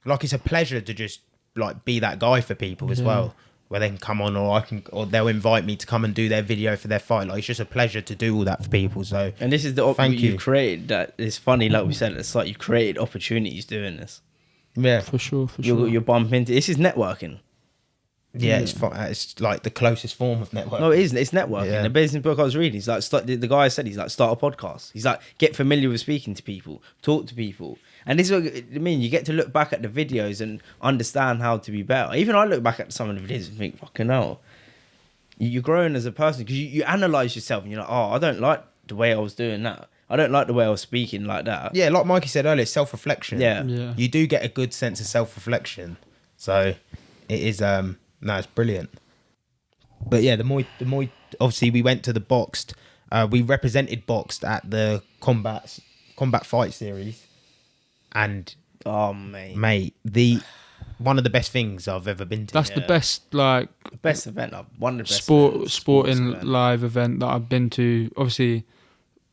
like it's a pleasure to just like be that guy for people as Yeah. well, where they can come on or they'll invite me to come and do their video for their fight. Like it's just a pleasure to do all that for people. So And this is the Thank you. you've created. That it's funny, like we said, it's like you've created opportunities doing this. yeah, For sure. For sure. You're bumping into. This is networking. yeah, it's like the closest form of network. No, it isn't. It's networking. Yeah. The business book I was reading, he's like, the guy said he's like, start a podcast. He's like, get familiar with speaking to people, talk to people. And this is what I mean. You get to look back at the videos and understand how to be better. Even I look back at some of the videos and think, fucking hell, you're growing as a person because you analyze yourself and you're like, oh, I don't like the way I was doing that. I don't like the way I was speaking like that. Yeah, like Mikey said earlier, self-reflection. Yeah. Yeah. You do get a good sense of self-reflection. So it is no, it's brilliant. But yeah, the more obviously we went to the boxed, we represented boxed at the combat fight series, and Oh, mate. mate, one of the best things I've ever been to. That's the best like The best event. One of the best events, sporting event. live event that I've been to. Obviously,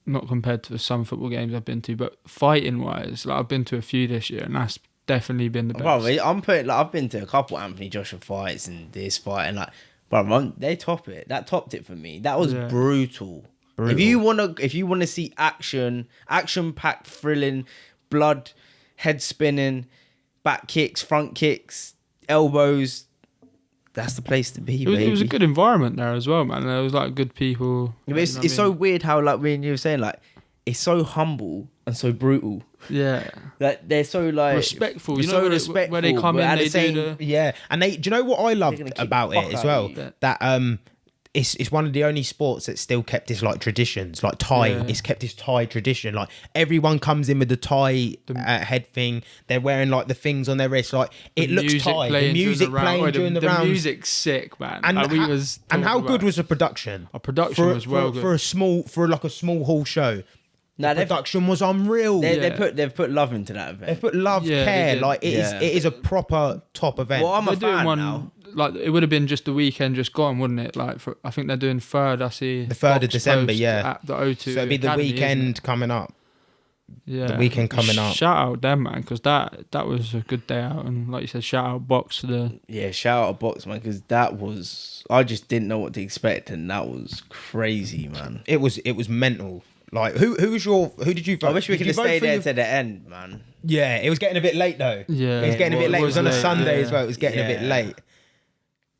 not compared to some football games I've been to, but fighting wise, like I've been to a few this year, and that's definitely been the best. Bro, I'm putting like I've been to a couple Anthony Joshua fights and this fight and like, bro, they top it. That topped it for me. That was Yeah. brutal. Brutal. If you wanna see action packed, thrilling, blood, head spinning, back kicks, front kicks, elbows, that's the place to be. It was a baby. good environment there as well, man. There was like good people. Yeah, but it's so weird how like me and you were saying like it's so humble and so brutal. yeah, Like they're so like respectful. You so know, respectful, when they come but in, at they the same- do the. Yeah, and do you know what I gonna loved kick about the it fuck as out well? of you. That it's one of the only sports that still kept its like traditions, like Thai. Yeah. It's kept its Thai tradition. Like everyone comes in with the Thai head thing. They're wearing like the things on their wrist. Like it looks Thai. The music playing during the rounds. The music's sick, man. And Like, and how good was the production? Our production was well good. for a small hall show. Nah, The production was unreal. they've put love into that event. They've put love, Yeah, they care. did. Like Yeah. it is a proper top event. Well, I'm a They're doing fan one now. like it would have been just the weekend just gone, wouldn't it? Like I think they're doing third. I see The 3rd of box December, post yeah. At the O2. So it'd be the Academy, isn't weekend it? coming up. Yeah, the weekend coming up. Shout out them, man, because that was a good day out, and like you said, shout out Box for the. Yeah, shout out Box, man, because that was, I just didn't know what to expect, and that was crazy, man. It was mental. Like who did you vote? I wish we Did could you have vote stayed for there your- to the end, man. Yeah, it was getting a bit late though. Yeah, it was getting a bit late. It was on a late, Sunday yeah. as well. It was getting a bit Yeah. late.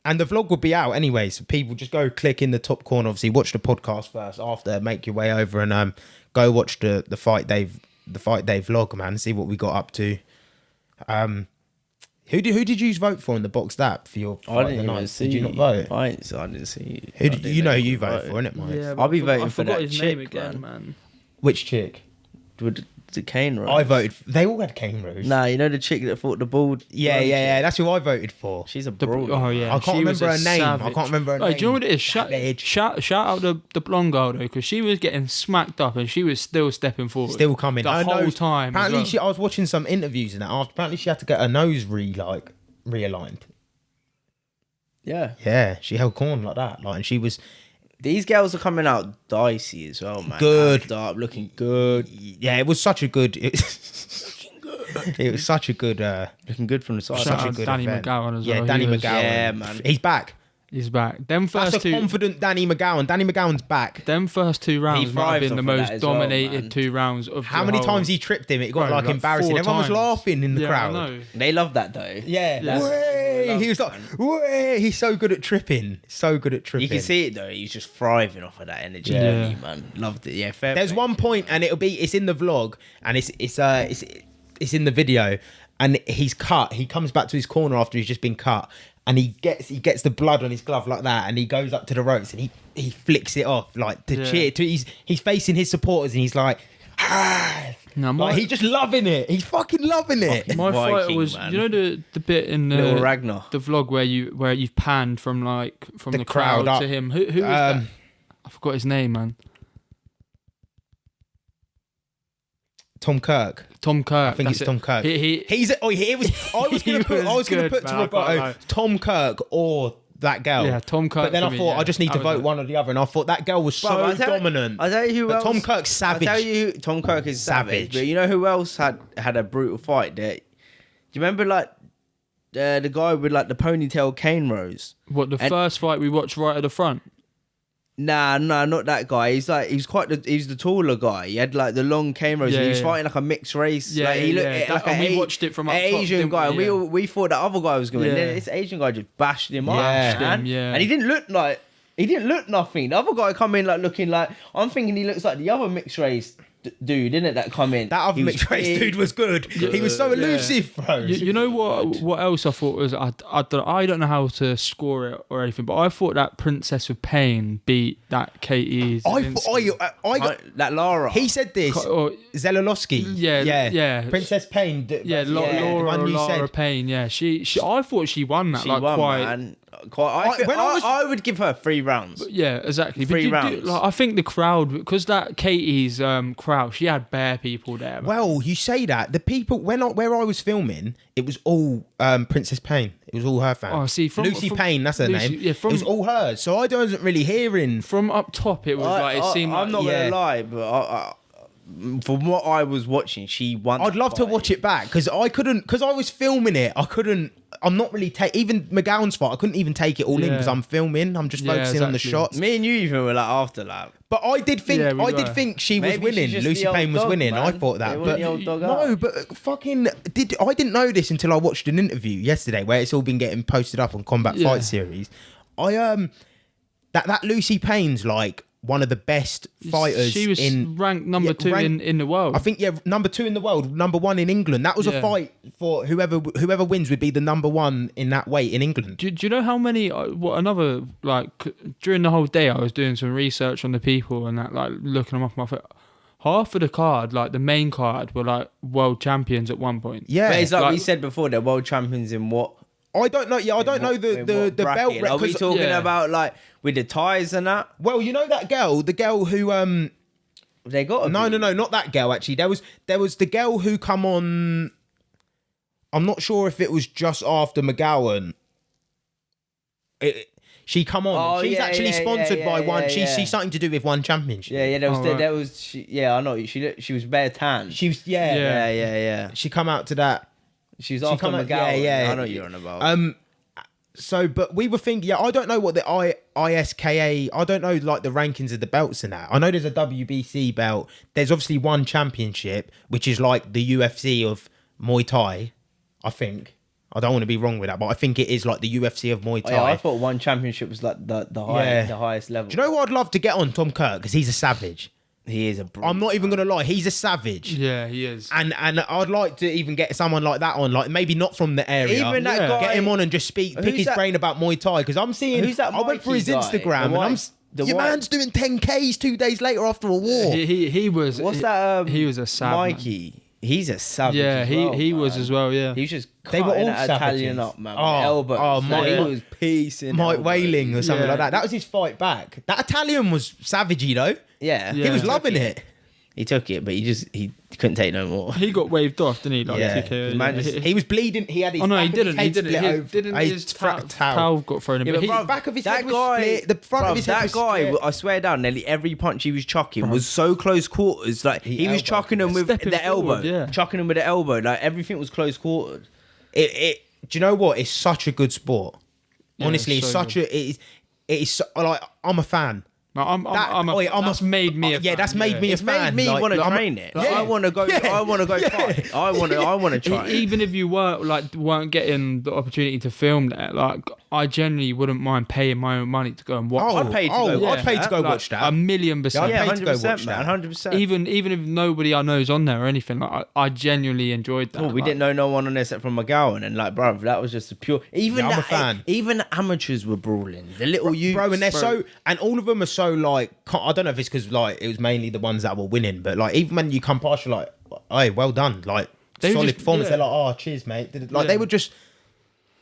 And the vlog would be out anyway, so people just go click in the top corner. Obviously, watch the podcast first. After, make your way over and go watch the fight day vlog, man. See what we got up to. Who did you vote for in the boxed app for your? I fight didn't of the even night? see. Did you not vote? I didn't see. Who I did, didn't you know who who you vote for, innit, Mike? Yeah, I'll be voting I for forgot that his name chick, again, man. man. Which chick? With the cane rose. I voted. They all had cane rows. Nah, you know the chick that fought the bald. Yeah. That's who I voted for. She's a The, broad. oh yeah, I can't she was remember a her name. I savage. can't remember her Oh, name. do you know what it is? Shout Savage. out the blonde girl though, because she was getting smacked up and she was still stepping forward, Still coming. the Her whole nose- time. as Apparently, well. I was watching some interviews and that. Apparently, she had to get her nose realigned. Yeah. Yeah, she held corn like that. Like, and she was These girls are coming out dicey as well, man. Good. Amped up, looking good. Yeah, it was such a good. It was such a good. Looking good from the side. Such Shout a out good Danny event. McGowan as Yeah, well. Danny He was- McGowan. Yeah, man. He's back. He's back. Them That's first a two. confident Danny McGowan. Danny McGowan's back. Them first two rounds might have thrives been the off of most that as well, dominated man. 2 rounds of. How the many whole- times he tripped him? It got Bro, like embarrassing. 4 Everyone was times. laughing in the Yeah, crowd. I know. They love that though. Yeah, Yeah. Way. He was like, way. He's so good at tripping. So good at tripping. You can see it though. He's just thriving off of that energy. Yeah. Yeah, man. Loved it. Yeah, fair. There's play. one point, and it's in the vlog, and it's in the video, and he's cut. He comes back to his corner after he's just been cut, and he gets the blood on his glove like that, and he goes up to the ropes and he flicks it off like to Yeah. cheer. He's facing his supporters and he's like, No, like he's just loving it. He's fucking loving it. My fight Viking, was, man. you know, the bit in Little the Ragnar. vlog where you've panned from the crowd crowd up. to him. Who was that? Um, I forgot his name, man. Tom Kirk. Tom Kirk. I think that's it's Tom Kirk. He He was. I was He gonna put. I was gonna was put good, to man, I can't Roberto lie. Tom Kirk or that girl. Yeah, Tom Kirk But then for I me, thought yeah. I just need to That was vote it. one or the other, and I thought that girl was so Bro, I'll tell- dominant. I'll tell you who But else. Tom Kirk's savage. I'll tell you, Tom Kirk is savage. Savage. But you know who else had a brutal fight? That do you remember, like the guy with like the ponytail cane rose? What the And- first fight we watched right at the front? Nah, not that guy. He's the taller guy. He had like the long cane rose. Yeah, and he was yeah. fighting like a mixed race. Yeah, like, he yeah, looked yeah. like And an we watched it from up top, Asian didn't guy. we? And Yeah. we thought that other guy was going. Yeah. Then this Asian guy just bashed him up, Yeah. man. Yeah. And he didn't look nothing. The other guy come in like looking like, I'm thinking he looks like the other mixed race dude, didn't that come in? That other He was mixed race big. dude was good. He was so Yeah. elusive, bro. You know what else I thought was I don't know how to score it or anything, but I thought that Princess of Pain beat that Katie. I got. That Lara. He said this. Zelolowski. Yeah. Princess Pain. Yeah, the Laura one you Lara said. Payne. Yeah, she. I thought she won that. She like won, quite. man. Quite. When I was- I would give her 3 rounds. Yeah, exactly. Three rounds. I think the crowd, because that Katie's crowd, she had bare people there. Man. Well, you say that the people where I was filming, it was all Princess Pain. It was all her fans. Oh, see, Lucy Payne, that's her Lucy- name. yeah, it was all hers. So I wasn't really hearing. From up top, it was like it seemed. I'm not like, gonna lie, but from what I was watching, she won. I'd love to watch it back because I couldn't, because I was filming it. I couldn't. I'm not really even McGowan's fight. I couldn't even take it all in Yeah. because I'm filming. I'm just Yeah, focusing on the exactly. shots. Me and you even were like after that. But I did think Yeah, we I did were. think she was Maybe winning. she's just Lucy the old Payne was dog, winning. I man. thought that. They want But the old dog no, out. but fucking I didn't know this until I watched an interview yesterday where it's all been getting posted up on Combat Yeah. Fight Series. I that Lucy Payne's like one of the best fighters She was in ranked number Yeah, 2 ranked- in the world. I think number 2 in the world, number 1 in England. That was a Yeah. fight for whoever wins would be the number 1 in that weight in England. Do you know how many? Another like during the whole day, I was doing some research on the people and that, like looking them up. And I thought half of the card, like the main card, were like world champions at one point. Yeah, But it's like we like- said before, they're world champions in what? I don't know. Yeah, I don't know the in the what belt. bracket? Are we 'cause- talking Yeah. about like with the ties and that? well, you know that girl, the girl who They got no, not that girl. Actually, there was the girl who come on. I'm not sure if it was just after McGowan. She come on. Oh, She's yeah, actually yeah, sponsored yeah, by yeah, one. yeah, She's yeah. something to do with one championship. Yeah, Oh, right. there was. I know. She was bare tan. She was Yeah. She come out to that. She's She after come out- McGowan. yeah. I know what you're on about. So, but we were thinking, I don't know what the ISKA, I don't know like the rankings of the belts and that. I know there's a WBC belt. There's obviously one championship, which is like the UFC of Muay Thai, I think. I don't want to be wrong with that, but I think it is like the UFC of Muay Thai. Yeah, I thought one championship was like the highest level. Do you know what I'd love to get on Tom Kirk? Because he's a savage. He is a brute. I'm not even going to lie. He's a savage. Yeah, he is. And I'd like to even get someone like that on, like maybe not from the area. Even that guy- Get him on and just pick Who's his that- brain about Muay Thai, because I'm seeing. Who's that I went through his Mikey guy? Instagram The and white- the your white- man's doing 10Ks 2 days later after a war. He was. What's that? He was a savage. Mikey. He's a savage. Yeah, as well, he was man. as well. Yeah. He was just They were cutting all that savages. Italian up, man. Oh, With elbows. oh, Like, Mike- he was piecing. Mike elbows. Whaling or something Yeah. like that. That was his fight back. That Italian was savagey though. Yeah, Yeah. He was He loving it. He took it, but he couldn't take no more. He got waved off, didn't he? Like Yeah. TKO. Man just- He was bleeding. He had his. Oh no, he back of his didn't. He head didn't. split His, over. didn't his front towel got thrown in? Yeah, but but he, bruv, back of his that head was guy, split. The front of his head that was guy, split. I swear down, nearly every punch he was chucking was so close quarters. Like he was elbowed chucking him. him with Stepping the elbow, forward, yeah. chucking him with the elbow. Like everything was close quartered. Do you know what? It's such a good sport. Yeah, Honestly, it's it's so such a. It is so, like I'm a fan. That's made me. That's made me a It's made fan. me Like, want to I'm a- train it. Like, Yeah. I want to go. Yeah. I want to go Yeah. fight. I want to try. it. Even if you weren't getting the opportunity to film that, like I generally wouldn't mind paying my own money to go and watch. Oh, I'd pay to go I'd watch pay that. to go Like, watch that. 1,000,000%. Yeah, Yeah, I'd pay to go 100%, watch man. that. 100%. Even if nobody I know is on there or anything, like I genuinely enjoyed that. Oh, we like, didn't know no one on there except from McGowan, and like, bro, that was just a pure. Even Yeah, I'm a that, fan. Even the amateurs were brawling. The little youths, Bro, and they're and all of them are so like, I don't know if it's because like it was mainly the ones that were winning, but like even when you come past, you're like, hey, well done, like They were solid just- performance. yeah. They're like, oh, cheers, mate. Like Yeah. they were just,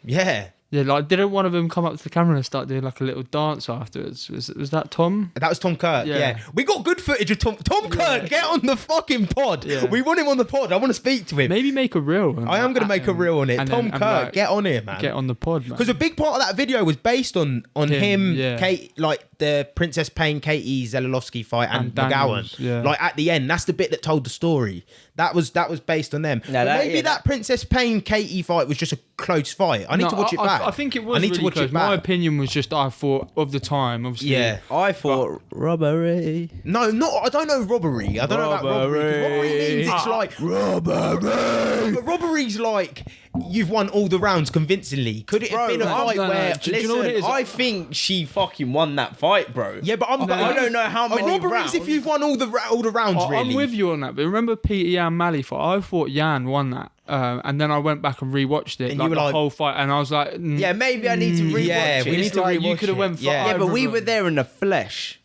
yeah. Yeah, like didn't one of them come up to the camera and start doing like a little dance afterwards? Was that Tom? That was Tom Kirk. Yeah. Yeah. We got good footage of Tom Kirk. Get on the fucking pod. Yeah. We want him on the pod. I want to speak to him. Maybe make a reel. I am going to make a reel on it. Tom Kirk, get on here, man. Get on the pod, man. Because a big part of that video was based on him, yeah. Kate, like the Princess Payne, Katie Zelowski fight, and Daniels, McGowan. yeah. Like at the end, that's the bit that told the story. That was based on them. No, But maybe that Princess Payne, Katie fight was just a close fight. I need to watch it back. I think it was I need really to watch close. it back. My opinion was just I thought of the time, obviously. Yeah. I thought robbery. No, I don't know robbery. I don't know about robbery. 'Cause robbery means it's like robbery. But robbery's like you've won all the rounds convincingly. Could it have been a no, fight no, no. where? Do you know what it is? I think she fucking won that fight, bro. Yeah, but I don't know how many robberies rounds. if you've won all the rounds. Really, I'm with you on that, but remember Peter Yan Malley fight? I thought Yan won that, and then I went back and rewatched it, And like you were the like- whole fight, and I was like, Yeah, maybe I need to rewatch yeah, it. we need It's to like you rewatch could have it. went for Yeah. Yeah, but we either were of them. there in the flesh.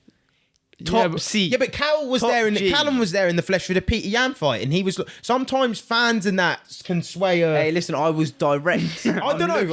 Yeah, Top but- seat. Yeah, but Cal was Top there, G. Callum was there in the flesh for the Peter Yan fight, and he was. Sometimes fans and that can sway a. Hey, listen, I was direct. I don't know.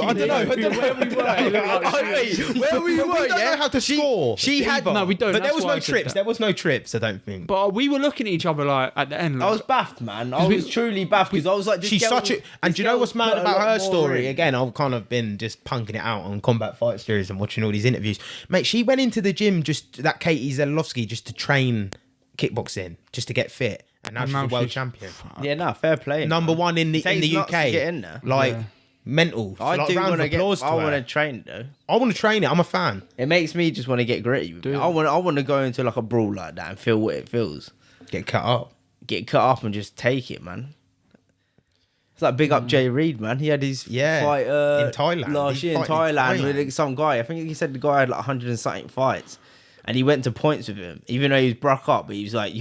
Where we were, we don't know how to score. She had No, we don't. But there That's was why no I said trips. that. There was no trips. I don't think. But we were looking at each other like at the end. I Like, was baffed, man. I we- was truly baffed because I was like, this She's girl- such a. And this do you know girl what's mad put a about lot her more story? in. Again, I've kind of been just punking it out on Combat Fight Series and watching all these interviews. Mate, she went into the gym that Katie Zelowski just to train kickboxing, just to get fit, and now she's a world champion. Yeah, no, fair play. Number one in the Takes nuts to UK. get in there. Like Yeah. mental. I like, do round want of to get. applause to I want to her. train though. I want to train it. I'm a fan. It makes me just want to get gritty. With it. Do I want to go into like a brawl like that and feel what it feels. Get cut up. Get cut up and just take it, man. It's like big up Jay Reed, man. He had his fight in Thailand. last He year in fought in Thailand Thailand. with like, some guy. I think he said the guy had like 100 and something fights, and he went to points with him, even though he was broke up. But he was like,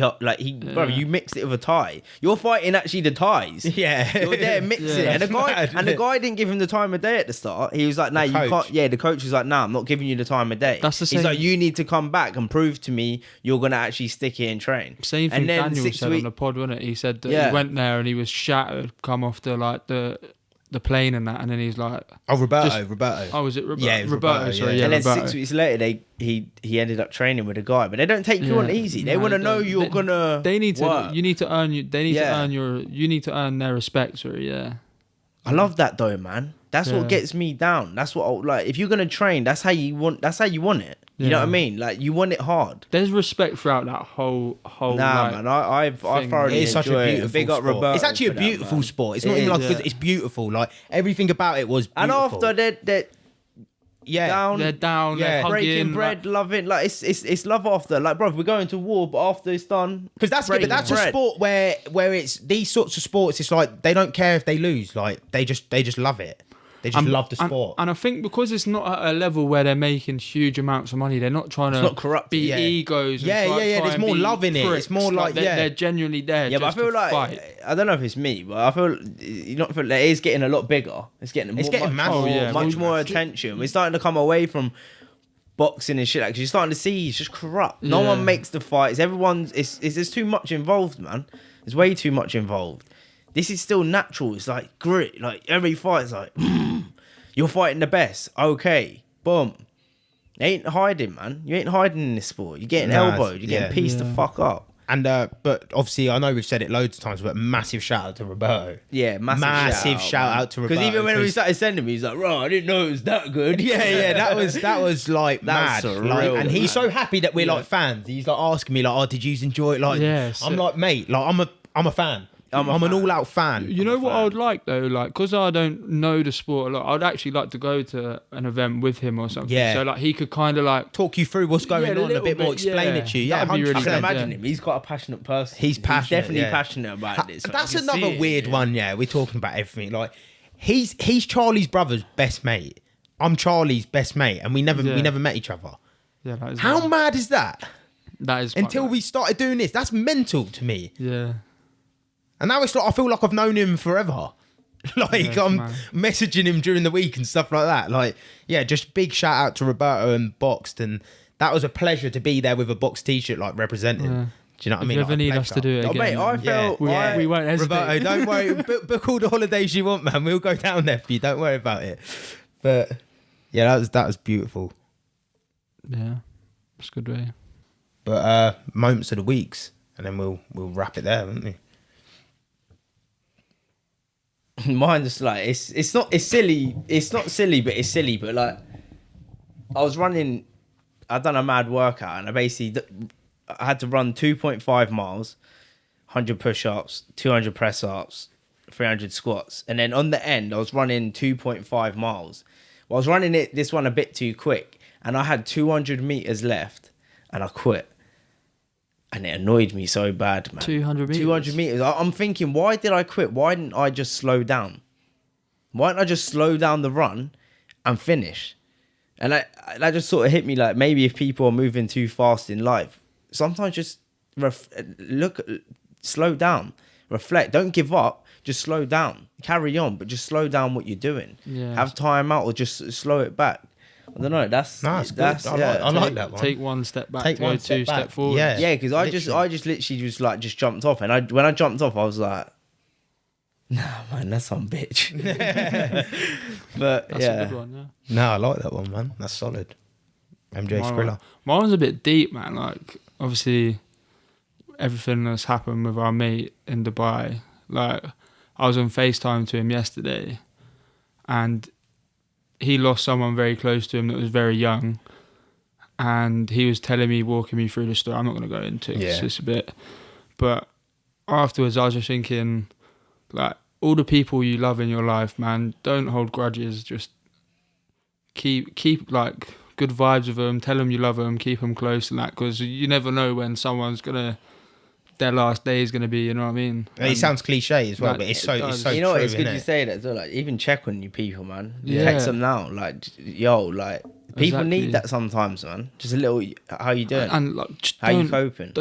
bro, you mixed it with a Thai. You're fighting actually the Thais. Yeah. You're there mixing it. And the guy Mad. and the guy didn't give him the time of day at the start. He was like, nah, you coach. can't. Yeah, the coach was like, nah, I'm not giving you the time of day. That's the He's same- like, you need to come back and prove to me you're gonna actually stick here and train. Same thing And then Daniel 6 said weeks- on the pod, wasn't it? He said that Yeah. he went there and he was shattered, come off the plane and that, and then he's like, Oh, Roberto. oh, was it Roberto? Yeah, it was Roberto, Roberto, sorry, yeah. yeah, And then Roberto. 6 weeks later, he ended up training with a guy, but they don't take you on Yeah. easy. They No, want to they know don't. you're gonna. They need to. work. You need to earn. They need Yeah. to earn your. You need to earn their respect, sorry. Yeah. I love that though, man. That's Yeah. what gets me down. That's what like. If you're gonna train, that's how you want. That's how you want it. You know what I Yeah. mean? Like you want it hard. There's respect throughout that whole. Nah, like, man. I thing. thoroughly It is such a enjoy it. beautiful Big up sport. Roberto It's actually a for that, beautiful man. sport. It's It not even is. like Yeah. good. It's beautiful. Like everything about it was And beautiful. after they're yeah, down, They're down. Yeah. They're breaking hugging, bread, loving. Like it's love after. Like, bro, we're going to war, but after it's done, because that's yeah, but breaking that's a bread. sport where it's these sorts of sports. It's like they don't care if they lose. Like they just love it. They just love the sport. And I think because it's not at a level where they're making huge amounts of money, they're not trying to not corrupt, be yeah. egos. And Yeah, try there's and more be love in it. It's pricks. more like, yeah. they're genuinely there. Yeah, but I just feel to like fight. I don't know if it's me, but I feel you not feel like it is getting a lot bigger. It's getting getting much massive. more, Oh, yeah. much Well, more attention. We're starting to come away from boxing and shit. Like, 'cause you're starting to see it's just corrupt. No Yeah. one makes the fights. Everyone's it's there's too much involved, man. There's way too much involved. This is still natural. It's like grit. Like every fight is like you're fighting the best. Okay, boom. You ain't hiding, man. You ain't hiding in this sport. You're getting Nah, elbowed. You're getting yeah. pieced the Yeah. fuck up. And but obviously, I know we've said it loads of times, but massive shout out to Roberto. Yeah, Massive shout out to Because Roberto, even when we 'cause- started sending me, he's like, "Bro, I didn't know it was that good." Yeah, that was like That's mad. surreal, Like, and he's man. so happy that we're like fans. He's like asking me like, "Oh, did you enjoy it?" Like, Yeah, I'm so- like, mate, like I'm a fan. I'm an fan. all-out fan. You know what I would like though, like because I don't know the sport a lot. I'd actually like to go to an event with him or something. Yeah. So like he could kind of like Talk you through what's going Yeah, a on a little bit more, bit, explain yeah. it to you. Yeah, That'd be really 100%. I can good. imagine Yeah. him. He's quite a passionate person. He's passionate, definitely yeah. passionate about this. Like, That's I can another see it, weird yeah. one. Yeah, we're talking about everything. Like, he's Charlie's brother's best mate. I'm Charlie's best mate, and we never Yeah. met each other. yeah, that is How mad is that? that is quite Until mad. we started doing this, that's mental to me. yeah. And now it's like I feel like I've known him forever. Like Yeah, I'm man. messaging him during the week and stuff like that. Like, yeah, just big shout out to Roberto and Boxed, and that was a pleasure to be there with a Box t-shirt like representing. Yeah. Do you know what I If mean? you ever Like, a need us to pleasure. do it Oh, again, mate, I man. felt we won't hesitate. Roberto, don't worry. Book all the holidays you want, man. We'll go down there for you. Don't worry about it. But yeah, that was beautiful. Yeah, it's a good way. But moments of the weeks, and then we'll wrap it there, won't we? Mine's like it's not silly, but it's silly. But like, I was running, I done a mad workout, and I had to run 2.5 miles, 100 push-ups, 200 press-ups, 300 squats, and then on the end I was running 2.5 miles. Well, I was running this one a bit too quick, and I had 200 meters left, and I quit. And it annoyed me so bad, man. 200 meters. 200 meters. I'm thinking, why did I quit? Why didn't I just slow down? Why didn't I just slow down the run and finish? And that just sort of hit me like, maybe if people are moving too fast in life, sometimes just slow down, reflect. Don't give up. Just slow down. Carry on, but just slow down what you're doing. Yeah. Have time out or just slow it back. I don't know. That's No, it's good. I like that one. Take one step back, Take go one two step back. step forward. Yeah. Yeah, because I Literally. just literally just jumped off, and when I jumped off, I was like, "Nah, man, that's some bitch." But That's yeah, a good one. Yeah. No, I like that one, man. That's solid. MJ Skrilla. Mine was a bit deep, man. Like, obviously, everything that's happened with our mate in Dubai. Like, I was on FaceTime to him yesterday, and he lost someone very close to him that was very young. And he was telling me, walking me through the story. I'm not going to go into it. 'Cause Yeah. it's a bit. But afterwards, I was just thinking, like, all the people you love in your life, man, don't hold grudges. Just keep like good vibes with them. Tell them you love them. Keep them close and that, because you never know when someone's gonna, their last day is gonna be. You know what I mean? It sounds cliche as well, Like, but it's it so does. true. you know what? It's good innit? you say that. So like, even check on you people, man. Yeah. Text them now, like, yo, like people Exactly. need that sometimes, man. Just a little, how you doing? And like, just How you don't, coping?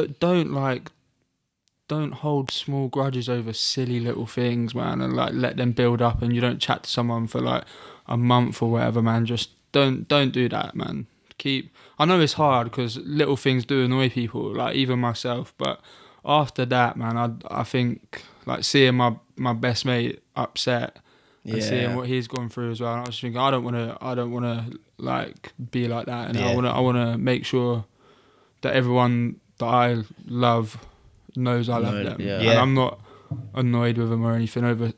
don't hold small grudges over silly little things, man, and like let them build up. And you don't chat to someone for like a month or whatever, man. Just don't do that, man. I know it's hard because little things do annoy people, like even myself. But after that, man, I think like seeing my best mate upset and seeing what he's gone through as well. And I was just thinking, I don't want to like be like that, and Yeah. I want to make sure that everyone that I love knows I love them. Yeah. And Yeah. I'm not annoyed with them or anything over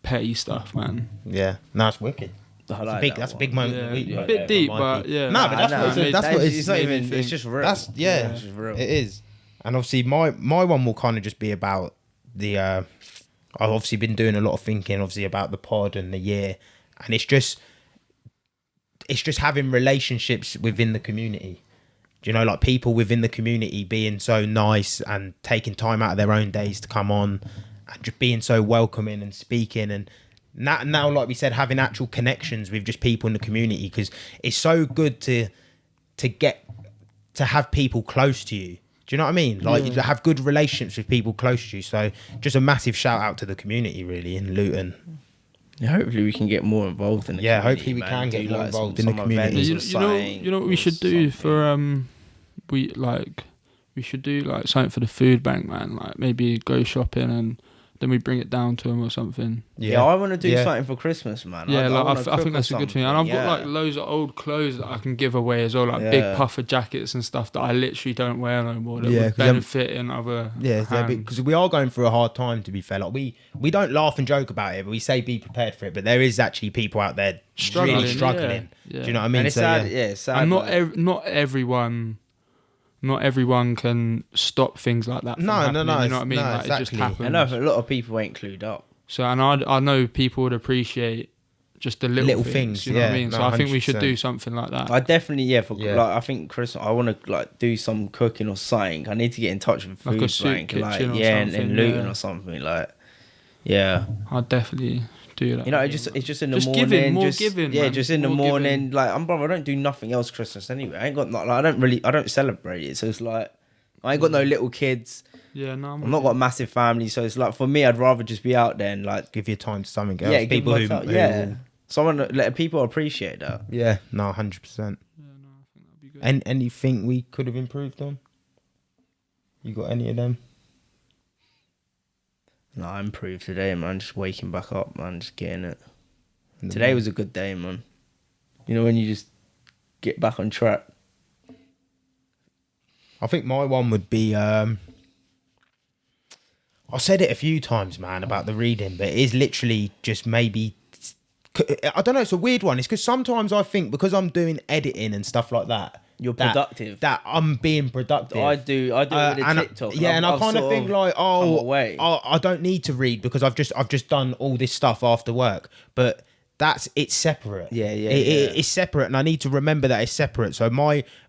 petty stuff, man. Yeah, no, it's wicked. I like Big, that that's a one. big moment. Yeah, of the week a right bit there, deep, might but be. yeah. No, but that's Nah, what nah, that's what it's not made me even. It's think. just real. That's yeah, It's just real. it is. And obviously, my one will kind of just be about the. I've obviously been doing a lot of thinking, obviously, about the pod and the year, and it's just having relationships within the community. Do you know, like people within the community being so nice and taking time out of their own days to come on, and just being so welcoming and speaking and. Now, like we said, having actual connections with just people in the community, because it's so good to have people close to you. Do you know what I mean? Like you have good relationships with people close to you. So just a massive shout out to the community really in Luton. Yeah, hopefully we can get more involved in the Yeah, community. hopefully we man. can get Do, more like, involved in the some community. events or You know what we something should do or for we should do like something for the food bank, man. Like maybe go shopping and then we bring it down to them or something. Yeah, I want to do something for Christmas, man. Yeah, I like, I think that's a good thing. And I've got like loads of old clothes that I can give away as well, like big puffer jackets and stuff that I literally don't wear no more. That would benefit in other hands. Because we are going through a hard time, to be fair. Like we don't laugh and joke about it, but we say be prepared for it. But there is actually people out there really struggling. Yeah. Do you know what I mean? And it's sad. Yeah, it's sad. And not everyone can stop things like that. No, happening, no. You know what I mean? No, Like, it just exactly. happens. I know a lot of people ain't clued up. So, and I know people would appreciate just the little things. You know what I mean? no, So I think we should 100%. do something like that. I definitely like I think Christmas. I want to like do some cooking or something. I need to get in touch with Like a food soup bank, kitchen like or in something, Luton yeah. or something. Like, yeah, I'd definitely do that. you know, it's just in the Just morning, giving, more just giving, yeah, man. just in the More morning. giving. Like, I don't do nothing else Christmas anyway. I ain't got I don't celebrate it. So it's like I ain't got no little kids. Yeah, no, I'm not got a massive family, so it's like for me, I'd rather just be out there and like Give your time to something else. yeah, People who yeah. Someone let people appreciate that. yeah, no, 100%. Yeah, no, I think that'd be good. And anything we could have improved on? You got any of them? No, I improved today, man. Just waking back up, man. Just getting it. Today was a good day, man. You know when you just get back on track. I think my one would be. I said it a few times, man, about the reading, but it is literally just maybe. I don't know. It's a weird one. It's because sometimes I think because I'm doing editing and stuff like that, You're productive. That I'm being productive. I do it with and TikTok. yeah, and I kind of think like, oh, away. I don't need to read because I've just done all this stuff after work, but. It's separate. Yeah. It's separate, and I need to remember that it's separate. So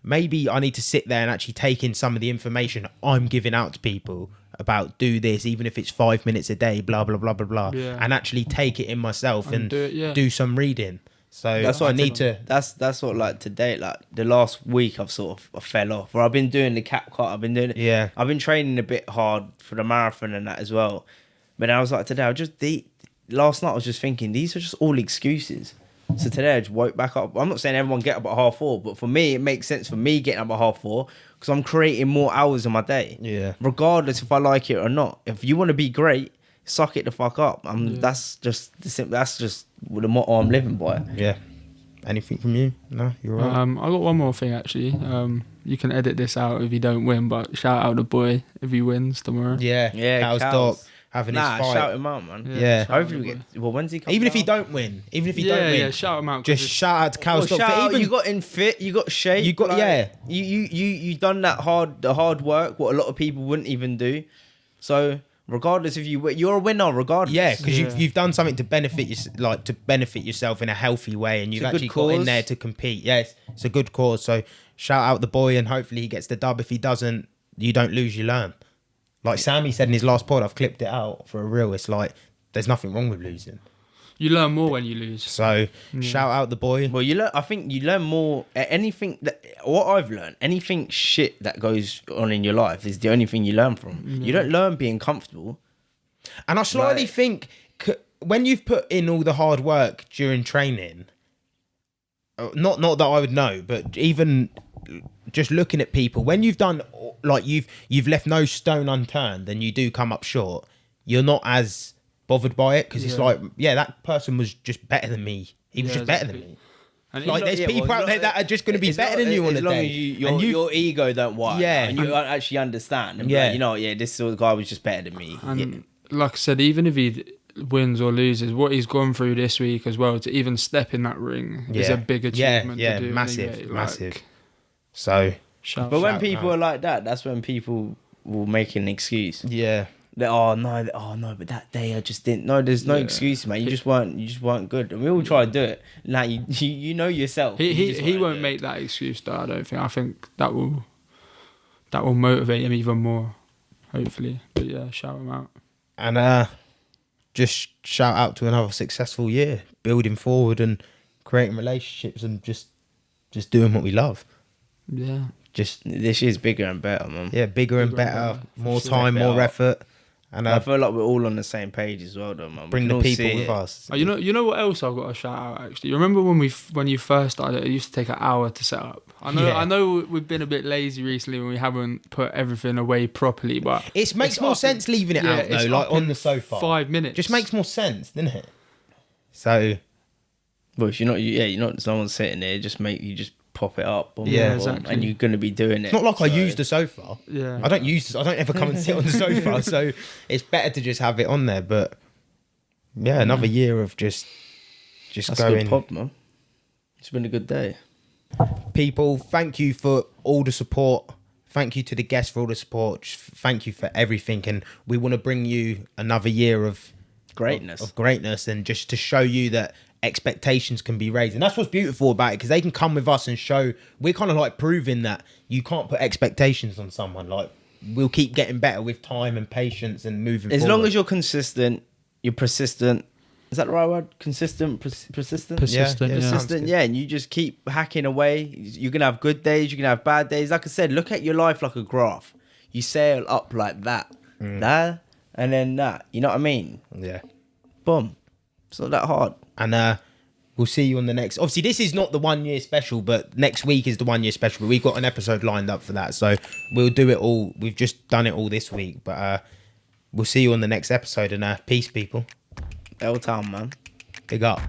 maybe I need to sit there and actually take in some of the information I'm giving out to people about do this, even if it's 5 minutes a day, blah blah blah blah blah, and actually take it in myself and do some reading. So that's what I need to. That's what like today, like the last week, I fell off. Where I've been doing the cap cut, I've been doing it. Yeah. I've been training a bit hard for the marathon and that as well. But I was like today, last night I was just thinking these are just all excuses. So today I just woke back up. I'm not saying everyone get up at 4:30, but for me it makes sense for me getting up at 4:30 because I'm creating more hours in my day. Yeah. Regardless if I like it or not. If you want to be great, suck it the fuck up. That's just the motto I'm living by. Yeah. Anything from you? No, you're right. I got one more thing actually. You can edit this out if you don't win, but shout out the boy if he wins tomorrow. Yeah. Cows Cows. Doc having his fight. Shout him out, man. Yeah. shout out Hopefully the we boy. get. Well, when's he coming? Even if he out? don't win, shout him out. just shout out to Cows Well, Doc. shout For out, even you got in fit, you got shape. You got- You done the hard work, what a lot of people wouldn't even do. So regardless if you're a winner, regardless. yeah, because you've done something to benefit yourself in a healthy way, and you've a good actually got in cause. there to compete. Yes, it's a good cause. So shout out the boy, and hopefully he gets the dub. If he doesn't, you don't lose, you learn. Like Sammy said in his last pod, I've clipped it out for a reel. It's like there's nothing wrong with losing. You learn more when you lose. So shout out the boy. Well, I think you learn more. Anything what I've learned, anything shit that goes on in your life is the only thing you learn from. You don't learn being comfortable. And I slightly think when you've put in all the hard work during training, not that I would know, but even just looking at people, when you've done like you've left no stone unturned, and you do come up short, you're not as bothered by it because it's like, that person was just better than me. He was just better than me. And Like there's people out there that are just going to be better than you on the day. As long as your ego don't work, Yeah. and you actually understand, and Yeah. this sort of guy was just better than me. And like I said, even if he wins or loses, what he's gone through this week as well, to even step in that ring is Yeah. a big achievement Yeah, to do. massive, anyway. massive. So, Shout But when Shout people out. are like that, that's when people will make an excuse. yeah. Oh no, but that day I just didn't. No, there's no Yeah. excuse, man. You just weren't good. And we all try to do it. Now you know yourself. You just he wanna won't do it. make that excuse though, I don't think. I think that will motivate him even more, hopefully. But yeah, shout him out. And just shout out to another successful year, building forward and creating relationships and just doing what we love. Yeah. Just This year's bigger and better, man. yeah, bigger and Bigger and better, better, for more sure. time, more Better. effort, and I feel like we're all on the same page as well, though, man. We bring can the all people see with it. us. Oh, you know what else I've got to shout out actually? You remember when you first started, it used to take an hour to set up. Yeah. I know we've been a bit lazy recently when we haven't put everything away properly, but It makes it's more up sense leaving it yeah, out though, it's like up on in the sofa. 5 minutes. Just makes more sense, doesn't it? So Well, if you're not someone sitting there, you just pop it up. Boom, Yeah, boom, boom, exactly. And you're gonna be doing it. it's not like I so- use the sofa. Yeah. I don't ever come and sit on the sofa, so it's better to just have it on there. But yeah, another year of just That's going. good pod, man. It's been a good day. People, thank you for all the support. Thank you to the guests for all the support. Just thank you for everything, and we want to bring you another year of Greatness. of greatness, and just to show you that expectations can be raised. And that's what's beautiful about it, because they can come with us and show, we're kind of like proving that you can't put expectations on someone. Like, we'll keep getting better with time and patience and moving As forward. long as you're consistent, you're persistent. Is that the right word? Consistent, persistent. Persistent, yeah. yeah. Persistent, yeah, and you just keep hacking away. You're gonna have good days, you're gonna have bad days. Like I said, look at your life like a graph. You sail up like that, that, and then that. You know what I mean? Yeah. Boom. It's not that hard. And we'll see you on the next. Obviously, this is not the 1 year special, but next week is the 1 year special. But we've got an episode lined up for that, so we'll do it all. We've just done it all this week, but we'll see you on the next episode. And peace, people. L Town, man. Big up.